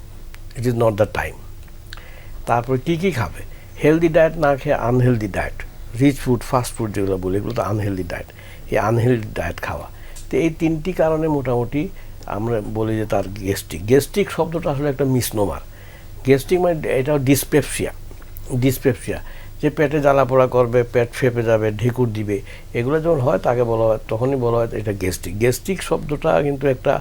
it is not the time. তারপরে কী খাবে, হেলদি ডায়েট না খেয়ে unhealthy diet, rich food, fast food যেগুলো বলি, এগুলো তো আনহেলদি ডায়েট। এই আনহেলদি ডায়েট খাওয়া, তো এই 3টি কারণে মোটামুটি আমরা বলি যে তার গ্যাস্ট্রিক শব্দটা আসলে একটা মিসনোমার। গ্যাস্ট্রিক মানে এটা ডিসপেপসিয়া, যে পেটে জ্বালা পোড়া করবে, পেট ফেঁপে যাবে, ঢেকুর দিবে, এগুলো যখন হয় তাকে বলা হয়, তখনই বলা হয় এটা গ্যাস্ট্রিক শব্দটা কিন্তু একটা,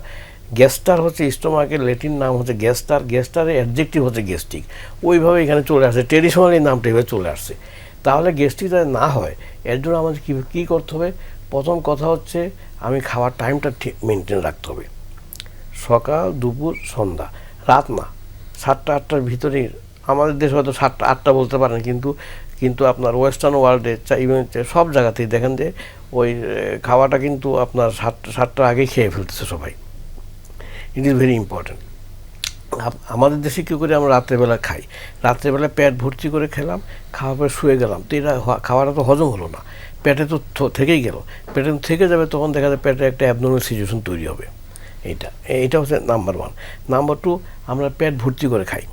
গ্যাস্টার হচ্ছে স্টোমাকের ল্যাটিন নাম হচ্ছে গ্যাস্টারের অ্যাডজেক্টিভ হচ্ছে গ্যাস্ট্রিক। ওইভাবে এখানে চলে আসছে, ট্রেডিশনালি নামটা এভাবে চলে আসছে। তাহলে গ্যাস্ট্রিক যাতে না হয় এর জন্য আমাদের কী করতে হবে? প্রথম কথা হচ্ছে আমি খাওয়ার টাইমটা ঠিক মেনটেন রাখতে হবে। সকাল, দুপুর, সন্ধ্যা, রাত না, 7টা 8টার ভিতরেই। আমাদের দেশে হয়তো 7টা 8টা বলতে পারেন, কিন্তু আপনার ওয়েস্টার্ন ওয়ার্ল্ডে ইভেন সব জায়গাতেই দেখেন যে ওই খাওয়াটা কিন্তু আপনার 7টার আগেই খেয়ে ফেলতেছে সবাই। It is very important. আমাদের দেশে কী করে আমরা রাত্রেবেলা খাই, রাত্রেবেলা পেট ভর্তি করে খেলাম, খাওয়ার পরে শুয়ে গেলাম, তো এটা খাওয়াটা তো হজম হলো না, পেটে তো থেকেই গেল, পেটে থেকে যাবে, তখন দেখা যায় পেটে একটা অ্যাবনর্মাল সিচুয়েশন তৈরি হবে। এইটা হচ্ছে নাম্বার 1। নাম্বার 2, আমরা পেট ভর্তি করে খাই।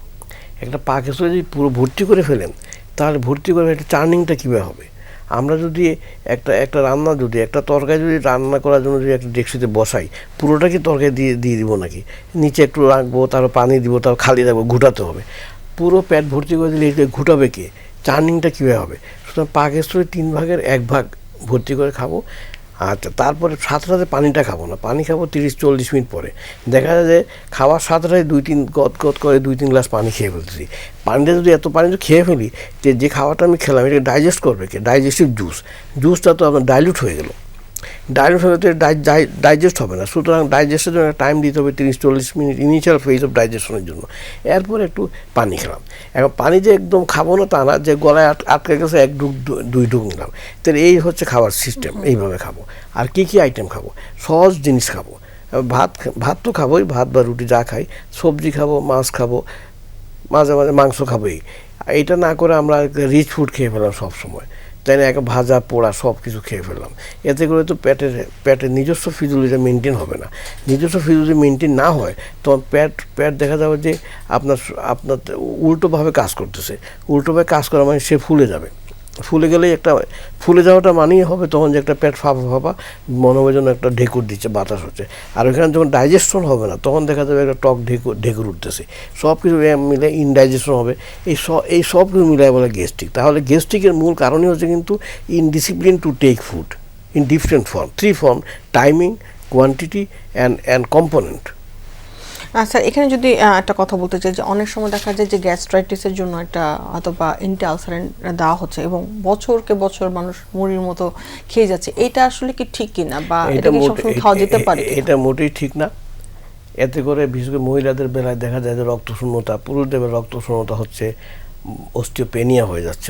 একটা পাকে যদি পুরো ভর্তি করে ফেলেন, তাহলে ভর্তি করে একটা চার্নিংটা কীভাবে হবে? আমরা যদি একটা রান্না যদি একটা তরকারি যদি রান্না করার জন্য যদি একটা ডেকচিতে বসাই, পুরোটা কি তরকারি দিয়ে দিব নাকি? নিচে একটু রাখবো, তারপর পানি দিব, তারপর খালি রাখবো, ঘুটাতে হবে। পুরো পেট ভর্তি করে দিলে এটা ঘুটাবে কে? চার্নিংটা কীভাবে হবে? সুতরাং পাকস্থলী 3 ভাগের 1 ভাগ ভর্তি করে খাবো। আচ্ছা, তারপরে সাথে সাথে পানিটা খাবো না, পানি খাবো 30-40 মিনিট পরে। দেখা যায় যে খাওয়ার সাথে 2-3 গদ করে 2-3 গ্লাস পানি খেয়ে ফেলতেছি। পানিটা যদি এত পানি যদি খেয়ে ফেলি, যে খাওয়াটা আমি খেলাম এটা ডাইজেস্ট করবে কে? ডাইজেস্টিভ জুসটা তো আপনার ডাইলুট হয়ে গেল। ডাইলুট হলে তো ডাইজেস্ট হবে না। সুতরাং ডাইজেস্টের জন্য টাইম দিতে হবে 30-40 মিনিট, ইনিশিয়াল ফেজ অফ ডাইজেশনের জন্য। এরপর একটু পানি খেলাম। এখন পানি যে একদম খাবো না তা না, যে গলায় আটকে গেছে 1 ঢুক 2 ঢুক নিলাম। তাহলে এই হচ্ছে খাবার সিস্টেম, এইভাবে খাবো। আর কী আইটেম খাবো? সহজ জিনিস খাবো। ভাত তো খাবোই, ভাত বা রুটি যা খাই, সবজি খাবো, মাছ খাবো, মাঝে মাঝে মাংস খাবোই। এটা না করে আমরা রিচ ফুড খেয়ে ফেলাম সবসময়, তাই না? একটা ভাজা পোড়া সব কিছু খেয়ে ফেললাম। এতে করে তো পেটের নিজস্ব ফিজিওলজিটা মেনটেন হবে না। নিজস্ব ফিজিওলজি মেনটেন না হয় তখন পেট দেখা যাবে যে আপনার উল্টোভাবে কাজ করতেছে। উল্টোভাবে কাজ করা মানে সে ফুলে যাবে। ফুলে গেলেই ফুলে যাওয়াটা মানেই হবে তখন যে একটা পেট ফাঁপা মনে হবে যেন একটা ঢেকুর দিচ্ছে, বাতাস হচ্ছে। আর ওইখানে যখন ডাইজেশন হবে না তখন দেখা যাবে একটা টক ঢেকুর উঠতেছে। সব কিছু মিলে ইনডাইজেশন হবে। এই সব কিছু মিলাই বলে গ্যাস্ট্রিক। তাহলে গ্যাস্ট্রিকের মূল কারণই হচ্ছে কিন্তু indiscipline to take food in different form, 3 form: timing, quantity and component. Sir, এখানে যদি একটা কথা বলতে চাই যে অনেক সময় দেখা যায় যে গ্যাস্ট্রাইটিসের জন্য একটা অথবা অ্যান্টিআলসারেন্ট দেওয়া হচ্ছে এবং বছরকে বছর মানুষ মুড়ির মতো খেয়ে যাচ্ছে। এটা আসলে কি ঠিক কিনা, বা এটা কি সবসময় খাওয়া যেতে পারে? এটা মোটেই ঠিক না। এতে করে বিশেষ করে মহিলাদের বেলায় দেখা যায় যে রক্তশূন্যতা, পুরুষদের রক্তশূন্যতা হচ্ছে, অস্টিওপেনিয়া হয়ে যাচ্ছে।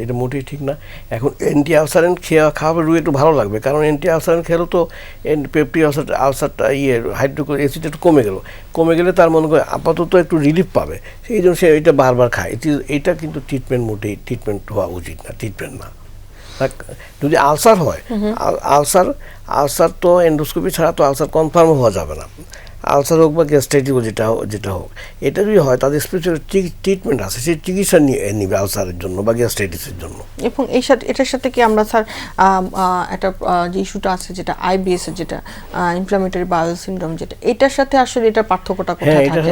এটা মোটেই ঠিক না। এখন অ্যান্টি আলসারেন্ট খাওয়াবে রুই একটু ভালো লাগবে, কারণ অ্যান্টি আলসারেন্ট খেলেও তো পেপটিক আলসারটা হাইড্রোক্লোরিক অ্যাসিড একটু কমে গেলে তার মনে করে আপাতত একটু রিলিফ পাবে, সেই জন্য সে এটা বারবার খায়। এটা কিন্তু ট্রিটমেন্ট হওয়া উচিত না, ট্রিটমেন্ট না। যদি আলসার হয়, আলসার তো এন্ডোস্কোপি ছাড়া তো আলসার কনফার্ম হওয়া যাবে না। আলসার হোক বা গ্যাস্ট্রাইটিস যেটা হোক, এটা যদি হয় তাদের স্পেশাল ট্রিটমেন্ট আছে, সেই চিকিৎসা নিবে আলসারের জন্য বা গ্যাস্ট্রাইটিসের জন্য। এবং এটার সাথে কি আমরা স্যার একটা যে ইস্যুটা আছে যেটা আইবিএস এর, যেটা ইনফ্লামেটরি বাউল সিনড্রোম, যেটা এটার সাথে আসলে এটার পার্থক্যটা কোথায় থাকে?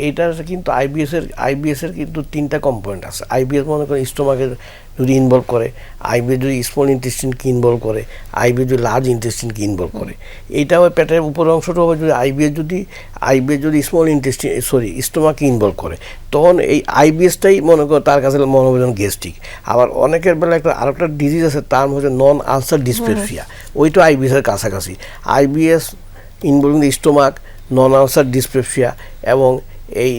এটার কিন্তু আইবিএস এর কিন্তু 3টা কম্পোনেন্ট আছে। আইবিএস মনে করেন স্টোমাকের যদি ইনভলভ করে, আইবিএস যদি স্মল ইন্টেস্টিনকে ইনভলভ করে, আইবিএস যদি লার্জ ইন্টেস্টিনকে ইনভলভ করে। এইটা হবে পেটের উপরের অংশটা হবে যদি আইবিএস যদি স্মল স্টোমাককে ইনভলভ করে, তখন এই আইবিএসটাই মনে করো তার কাছে মনে হবে যেন গ্যাস্ট্রিক। আবার অনেকের বেলা আরেকটা ডিজিজ আছে, তার হচ্ছে নন আলসার ডিসপেপসিয়া, ওইটা আইবিএসের কাছাকাছি। IBS involving the stomach, non ulcer dyspepsia এবং এই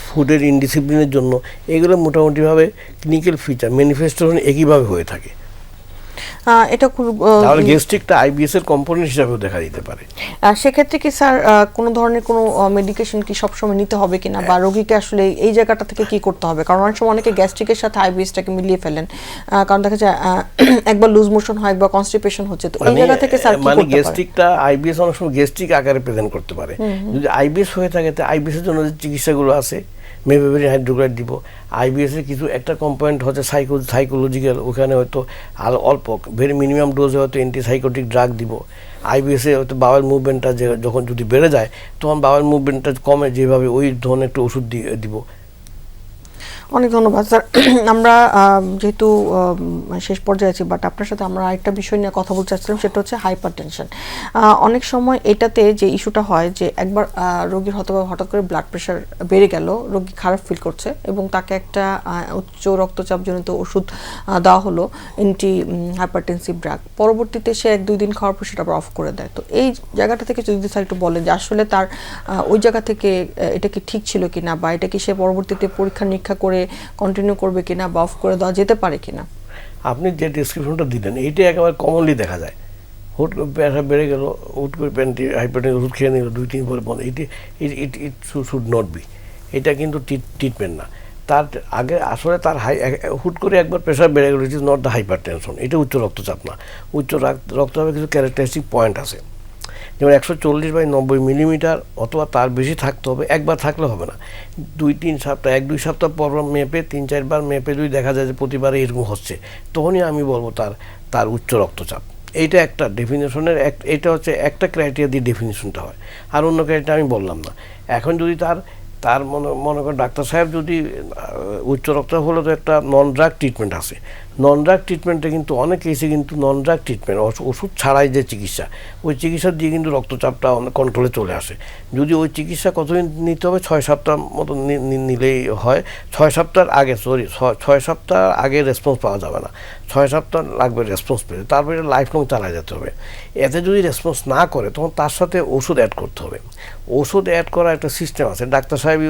ফুডের ইনডিসিপ্লিনের জন্য এগুলো মোটামুটিভাবে ক্লিনিক্যাল ফিচার ম্যানিফেস্টেশন একইভাবে হয়ে থাকে। এটা খুব তাহলে গ্যাস্ট্রিকটা আইবিএস এর কম্পোনেন্ট হিসাবেও দেখা দিতে পারে। সেক্ষেত্রে কি স্যার কোনো ধরনের কোনো মেডিকেশন কি সবসময় নিতে হবে কিনা, বা রোগীকে আসলে এই জায়গাটা থেকে কি করতে হবে? কারণ অনেক সময় অনেকে গ্যাস্ট্রিকের সাথে আইবিএসটাকে মিলিয়ে ফেলেন, কারণ দেখা যায় একবার লুজ মোশন হয়, একবার কনস্টিপেশন হচ্ছে, তো এই জায়গা থেকে স্যার কি করতে পারে? গ্যাস্ট্রিকটা আইবিএস অনেক সময় গ্যাস্ট্রিক আকারে প্রেজেন্ট করতে পারে। যদি আইবিএস হয়ে থাকে তো আইবিএস এর জন্য যে চিকিৎসাগুলো আছে, মেভেবেরিন হাইড্রোক্লোরাইড দিব। আইবিএস এর কিছু একটা কম্পোনেন্ট হচ্ছে সাইকোলজিক্যাল, ওখানে হয়তো আর অল্প ভেরি মিনিমাম ডোজে হয়তো অ্যান্টিসাইকোটিক ড্রাগ দিব। আইবিএসে হয়তো বাওয়েল মুভমেন্টটা যখন যদি বেড়ে যায় তখন বাওয়েল মুভমেন্টটা কমে, যেভাবে ওই ধরনের একটু ওষুধ দিব। অনেক ধন্যবাদ স্যার। আমরা যেহেতু শেষ পর্যায়ে আছি, বাট আপনার সাথে আমরা আরেকটা বিষয় নিয়ে কথা বলতে চাচ্ছিলাম, সেটা হচ্ছে হাইপার টেনশন। অনেক সময় এটাতে যে ইস্যুটা হয় যে একবার রোগীর হঠাৎ করে ব্লাড প্রেশার বেড়ে গেল, রোগী খারাপ ফিল করছে এবং তাকে একটা উচ্চ রক্তচাপজনিত ওষুধ দেওয়া হলো, হাইপারটেনসিভ ড্রাগ। পরবর্তীতে সে 1-2 দিন খাওয়ার পর সেটা অফ করে দেয়। তো এই জায়গাটা থেকে যদি স্যার একটু বলেন যে আসলে তার ওই জায়গা থেকে এটা কি ঠিক ছিল কিনা, বা এটা কি সে পরবর্তীতে পরীক্ষা নিরীক্ষা করে কন্টিনিউ করবে কিনা, বা অফ করে দেওয়া যেতে পারে কিনা? আপনি যে ডেসক্রিপশনটা দিলেন এইটা একেবারে কমনলি দেখা যায়। হুট করে প্রেশার বেড়ে গেল, হুট করে হাইপারটেনশন ওষুধ খেয়ে নিল, 2-3 পরে বন্ধ। It should not be. এটা কিন্তু ট্রিটমেন্ট না। তার আগে আসলে তার হুট করে একবার প্রেশার বেড়ে গেল, ইট is not the hyper tension. এটা উচ্চ রক্তচাপ না। উচ্চ রক্তচাপের কিছু ক্যারেক্টারিস্টিক পয়েন্ট আছে। যেমন 140/90 মিলিমিটার অথবা তার বেশি থাকতে হবে, একবার থাকলে হবে না, 2-3 সপ্তাহ 1-2 সপ্তাহ পর মেপে 3-4 বার মেপে যদি দেখা যায় যে প্রতিবারে এরকম হচ্ছে, তখনই আমি বলবো তার উচ্চ রক্তচাপ। এইটা একটা ডেফিনেশনের এটা হচ্ছে একটা ক্রাইটেরিয়া দিয়ে ডেফিনেশনটা হয়, আর অন্য ক্রাইটেরিয়া আমি বললাম না। এখন যদি তার মনে করেন ডাক্তার সাহেব যদি উচ্চ রক্তচাপ হলে তো একটা নন ড্রাগ ট্রিটমেন্ট আছে, নন ড্রাগ ট্রিটমেন্টে কিন্তু অনেক কেসে কিন্তু নন ড্রাগ ট্রিটমেন্ট ওষুধ ছাড়াই যে চিকিৎসা, ওই চিকিৎসা দিয়ে কিন্তু রক্তচাপটা অনেক কন্ট্রোলে চলে আসে। যদি ওই চিকিৎসা কতদিন নিতে হবে, 6 সপ্তাহ মতো নিলেই হয়। 6 সপ্তাহের আগে 6 সপ্তাহ আগে রেসপন্স পাওয়া যাবে না, 6 সপ্তাহ লাগবে রেসপন্স পেতে, তারপরে লাইফ লং চালায় যেতে হবে। এতে যদি রেসপন্স না করে তখন তার সাথে ওষুধ অ্যাড করতে হবে। ওষুধ অ্যাড করার একটা সিস্টেম আছে, ডাক্তার সাহেবই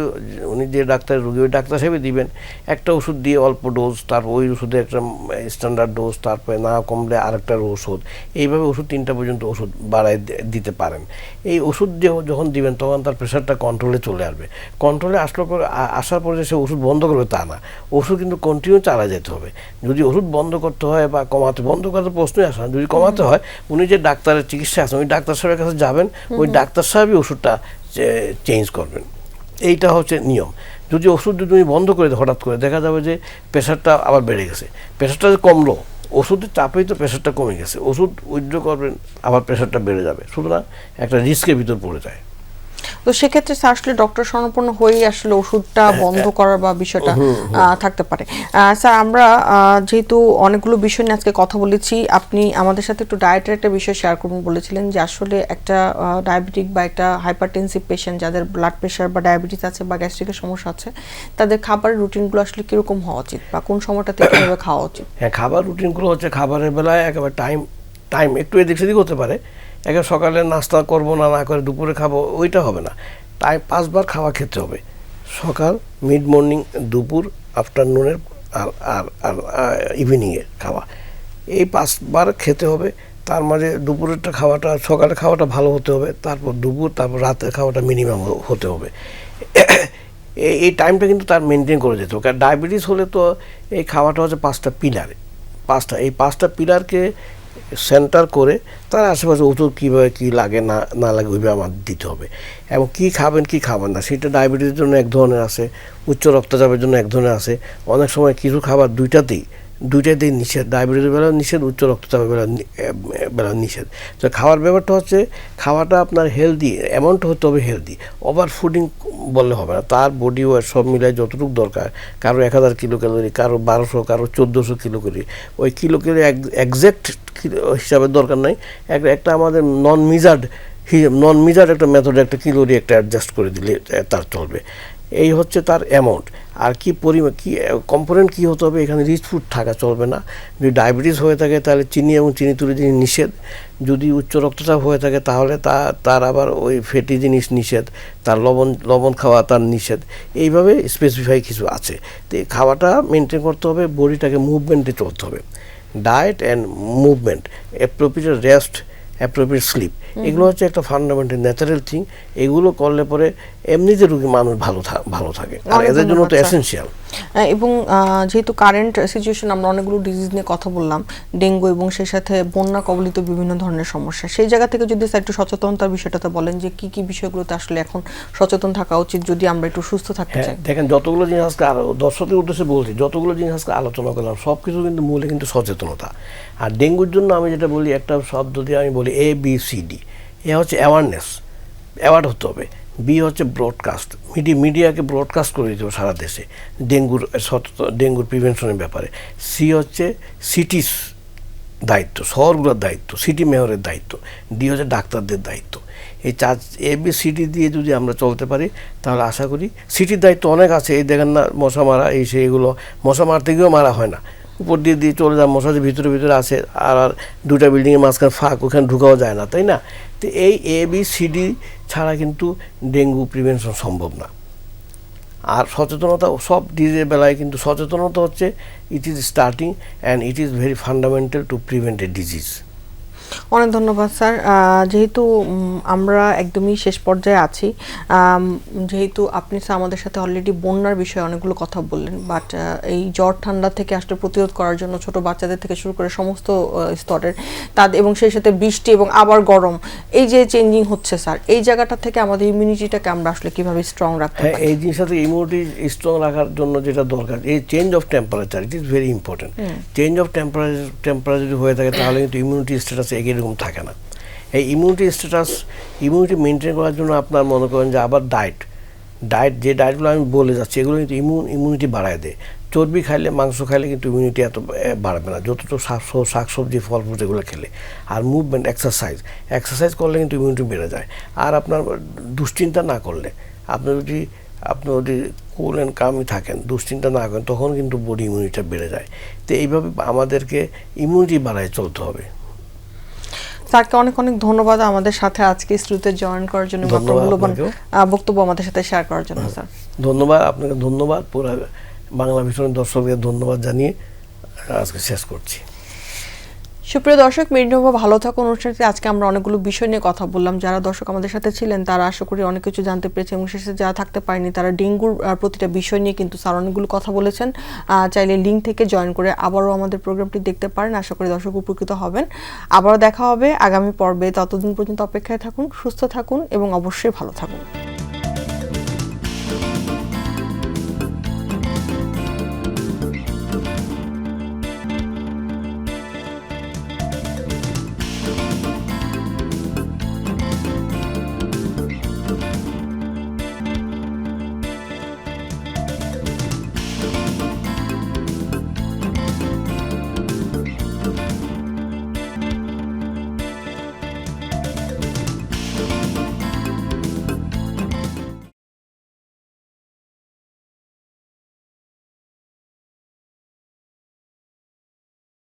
উনি যে ডাক্তারের রুগী ওই ডাক্তার সাহেবই দিবেন একটা ওষুধ দিয়ে অল্প ডোজ, তারপর ওই ওষুধের একটা স্ট্যান্ডার্ড ডোজ, তারপরে না কমলে আরেকটা ওষুধ, এইভাবে ওষুধ 3টা পর্যন্ত ওষুধ বাড়ায় দিতে পারেন। এই ওষুধ যখন দিবেন তখন তার প্রেশারটা কন্ট্রোলে চলে আসবে। কন্ট্রোলে আসার পরে সে ওষুধ বন্ধ করবে তা না, ওষুধ কিন্তু কন্টিনিউ চালা যেতে হবে। যদি ওষুধ বন্ধ করতে হয় বা বন্ধ করার প্রশ্নই আসে না, যদি কমাতে হয় উনি যে ডাক্তারের চিকিৎসা আছেন ওই ডাক্তার সাহেবের কাছে যাবেন, ওই ডাক্তার সাহেবই ওষুধটা চেঞ্জ করবেন। এইটা হচ্ছে নিয়ম। যদি ওষুধ তুমি বন্ধ করে দাও হঠাৎ করে, দেখা যাবে যে প্রেশারটা আবার বেড়ে গেছে, প্রেশারটা কমলো, ওষুধের চাপেই তো প্রেশারটা কমে গেছে, ওষুধ উইথড্র করবেন আবার প্রেশারটা বেড়ে যাবে, সুতরাং একটা রিস্কের ভিতর পড়ে যায়। তো সেক্ষেত্রে স্যার আসলে ডক্টর শরণাপন্ন হয়েই আসলে ওষুধটা বন্ধ করার বা বিষয়টা থাকতে পারে। স্যার আমরা যেহেতু অনেকগুলো বিষয় নিয়ে আজকে কথা বলেছি, আপনি আমাদের সাথে একটু ডায়েটের একটা বিষয় শেয়ার করবেন বলেছিলেন যে আসলে একটা ডায়াবেটিক বা একটা হাইপারটেনসিভ পেশেন্ট যাদের ব্লাড প্রেশার বা ডায়াবেটিস আছে বা গ্যাস্ট্রিকের সমস্যা আছে, তাদের খাবারের রুটিনগুলো আসলে কিরকম হওয়া উচিত বা কোন সময়টাতে কিভাবে খাওয়া উচিত? হ্যাঁ, খাবার রুটিনগুলো হচ্ছে খাবারের বেলায় একেবারে টাইম একটু এদিক সেদিক হতে পারে, একে সকালে নাস্তা করবো না করে দুপুরে খাবো ওইটা হবে না, তাই 5 বার খাওয়া খেতে হবে, সকাল, মিড মর্নিং, দুপুর, আফটারনুনের আর ইভিনিংয়ের খাওয়া, এই 5 বার খেতে হবে। তার মাঝে দুপুরেরটা খাওয়াটা, সকালের খাওয়াটা ভালো হতে হবে, তারপর দুপুর, তারপর রাতের খাওয়াটা মিনিমাম হতে হবে। এই টাইমটা কিন্তু তার মেনটেন করে যেতে হবে, কারণ ডায়াবেটিস হলে তো এই খাওয়াটা হচ্ছে 5টা পিলারে, এই 5টা পিলারকে সেন্টার করে তার আশেপাশে ওষুধ কীভাবে কী লাগে না লাগে ওইভাবে আমার দিতে হবে, এবং কী খাবেন কী খাবেন না সেটা ডায়াবেটিসের জন্য এক ধরনের আছে, উচ্চ রক্তচাপের জন্য এক ধরনের আছে। অনেক সময় কিছু খাবার দুইটাতেই নিষেধ, ডায়াবেটিসের বেলা নিষেধ, উচ্চ রক্তচাপের বেলা নিষেধ। তো খাওয়ার ব্যাপারটা হচ্ছে খাওয়াটা আপনার হেলদি, অ্যামাউন্ট হতে হবে হেলদি, ওভার ফুডিং বললে হবে না, তার বডি ওয়েট সব মিলায় যতটুকু দরকার, কারো 1000 কিলো ক্যালোরি, কারো 1200, কারো 1400 কিলো ক্যালোরি, ওই কিলো ক্যালোরি একজ্যাক্ট হিসাবের দরকার নাই, একটা আমাদের নন মিজার্ড একটা মেথডে একটা ক্যালোরি একটা অ্যাডজাস্ট করে দিলে তার চলবে। এই হচ্ছে তার অ্যামাউন্ট। আর কি পরিমাণ, কি কম্পোনেন্ট কী হতে হবে, এখানে রিচ ফুড থাকা চলবে না। যদি ডায়াবেটিস হয়ে থাকে তাহলে চিনি এবং চিনি তুলি জিনিস নিষেধ, যদি উচ্চ রক্তচাপ হয়ে থাকে তাহলে তার আবার ওই ফ্যাটি জিনিস নিষেধ, তার লবণ খাওয়া তার নিষেধ, এইভাবে স্পেসিফাই কিছু আছে। তো এই খাওয়াটা মেনটেন করতে হবে, বডিটাকে মুভমেন্টে চলতে হবে, diet and movement, appropriate rest, appropriate sleep, এগুলো হচ্ছে একটা ফান্ডামেন্টাল ন্যাচারাল থিং। এগুলো করলে পরে এমনিতে রোগী মানুষ ভালো থাকে, আর এদের জন্য তো এসেনশিয়াল। এবং যেহেতু কারেন্ট সিচুয়েশন, আমরা অনেকগুলো ডিজিজ নিয়ে কথা বললাম, ডেঙ্গু এবং সেই সাথে বন্যা কবলিত বিভিন্ন ধরনের সমস্যা, সেই জায়গা থেকে যদি স্যার একটু সচেতনতার বিষয়টাতে বলেন যে কি কি বিষয়গুলোতে আসলে এখন সচেতন থাকা উচিত যদি আমরা একটু সুস্থ থাকতে চাই। দেখেন, যতগুলো জিনিস আজকে দর্শকদের উদ্দেশ্যে বলছি, যতগুলো জিনিস আজকে আলোচনা করলাম সব কিছু কিন্তু মূলে কিন্তু সচেতনতা। আর ডেঙ্গুর জন্য আমি যেটা বলি, একটা শব্দ দিয়ে আমি বলি ABCD। এ হচ্ছে অ্যাওয়ার্ড হতে হবে, বি হচ্ছে ব্রডকাস্ট, মিডিয়াকে ব্রডকাস্ট করে দিতে হবে সারা দেশে ডেঙ্গুর প্রিভেনশনের ব্যাপারে। সি হচ্ছে সিটিস দায়িত্ব, শহরগুলোর দায়িত্ব, সিটি মেয়রের দায়িত্ব। ডি হচ্ছে ডাক্তারদের দায়িত্ব। এই ABCD দিয়ে যদি আমরা চলতে পারি তাহলে আশা করি, সিটির দায়িত্ব অনেক আছে, এই দেখেন না মশা মারা, এই সেইগুলো মশা মারতে গিয়েও মারা হয় না, উপর দিয়ে চলে যায়, মশা যে ভিতরে আছে, আর 2টা বিল্ডিংয়ের মাঝখানে ফাঁক, ওখানে ঢুকাও যায় না, তাই না? তো এই ABCD ছাড়া কিন্তু ডেঙ্গু প্রিভেনশন সম্ভব না। আর সচেতনতা সব ডিজিজের বেলায় কিন্তু সচেতনতা হচ্ছে, it is starting and it is very fundamental to prevent A disease. অনেক ধন্যবাদ স্যার। যেহেতু আমরা একদমই শেষ পর্যায়ে আছি, যেহেতু আপনি স্যার আমাদের সাথে অলরেডি বন্যার বিষয়ে অনেকগুলো কথা বললেন, বাট এই জ্বর ঠান্ডা থেকে আসলে প্রতিরোধ করার জন্য ছোট বাচ্চাদের থেকে শুরু করে সমস্ত স্তরের তাদের, এবং সেই সাথে বৃষ্টি এবং আবার গরম, এই যে চেঞ্জিং হচ্ছে স্যার, এই জায়গাটা থেকে আমাদের ইমিউনিটিটাকে আমরা আসলে কিভাবে স্ট্রং রাখতে হ্যাঁ, পারি? এই জিনিসটাতে ইমিউনিটি স্ট্রং রাখার জন্য যেটা দরকার, এই change of temperature, it is very important. Change of temperature যদি হয়ে থাকে তাহলে কিন্তু ইমিউনিটি স্ট্যাটাস একই রকম থাকে না। এই ইমিউনিটি মেনটেন করার জন্য আপনার মনে করেন যে আবার ডায়েট যে ডায়েটগুলো আমি বলে যাচ্ছি এগুলো কিন্তু ইমিউনিটি বাড়ায় দেয়। চর্বি খাইলে, মাংস খাইলে কিন্তু ইমিউনিটি এত বাড়বে না, যতটুকু শাকসবজি ফল ফ্রুট এগুলো খেলে। আর মুভমেন্ট, এক্সারসাইজ করলে কিন্তু ইমিউনিটি বেড়ে যায়। আর আপনার দুশ্চিন্তা না করলে, আপনি যদি কুল অ্যান্ড কামই থাকেন, দুশ্চিন্তা না করেন, তখন কিন্তু বডি ইমিউনিটিটা বেড়ে যায়। তো এইভাবে আমাদেরকে ইমিউনিটি বাড়ায় চলতে হবে। স্যারকে অনেক অনেক ধন্যবাদ আমাদের সাথে আজকে স্টুডিওতে জয়েন করার জন্য, আপনার মূল্যবান বক্তব্য আমাদের সাথে শেয়ার করার জন্য। স্যার ধন্যবাদ, আপনাকে ধন্যবাদ, পুরো বাংলা ভিশনের দর্শকদের ধন্যবাদ জানিয়ে আজকে শেষ করছি। সুপ্রিয় দর্শক, মেরিনোভা ভালো থাকুন অনুষ্ঠানটিতে আজকে আমরা অনেকগুলো বিষয় নিয়ে কথা বললাম। যারা দর্শক আমাদের সাথে ছিলেন তারা আশা করি অনেক কিছু জানতে পেরেছে, এবং শেষে যারা থাকতে পারেনি তারা ডেঙ্গুর প্রতিটা বিষয় নিয়ে কিন্তু স্যার অনেকগুলো কথা বলেছেন। চাইলে লিঙ্ক থেকে জয়েন করে আবারও আমাদের প্রোগ্রামটি দেখতে পারেন। আশা করি দর্শক উপকৃত হবেন। আবারও দেখা হবে আগামী পর্বে। ততদিন পর্যন্ত অপেক্ষায় থাকুন, সুস্থ থাকুন এবং অবশ্যই ভালো থাকুন।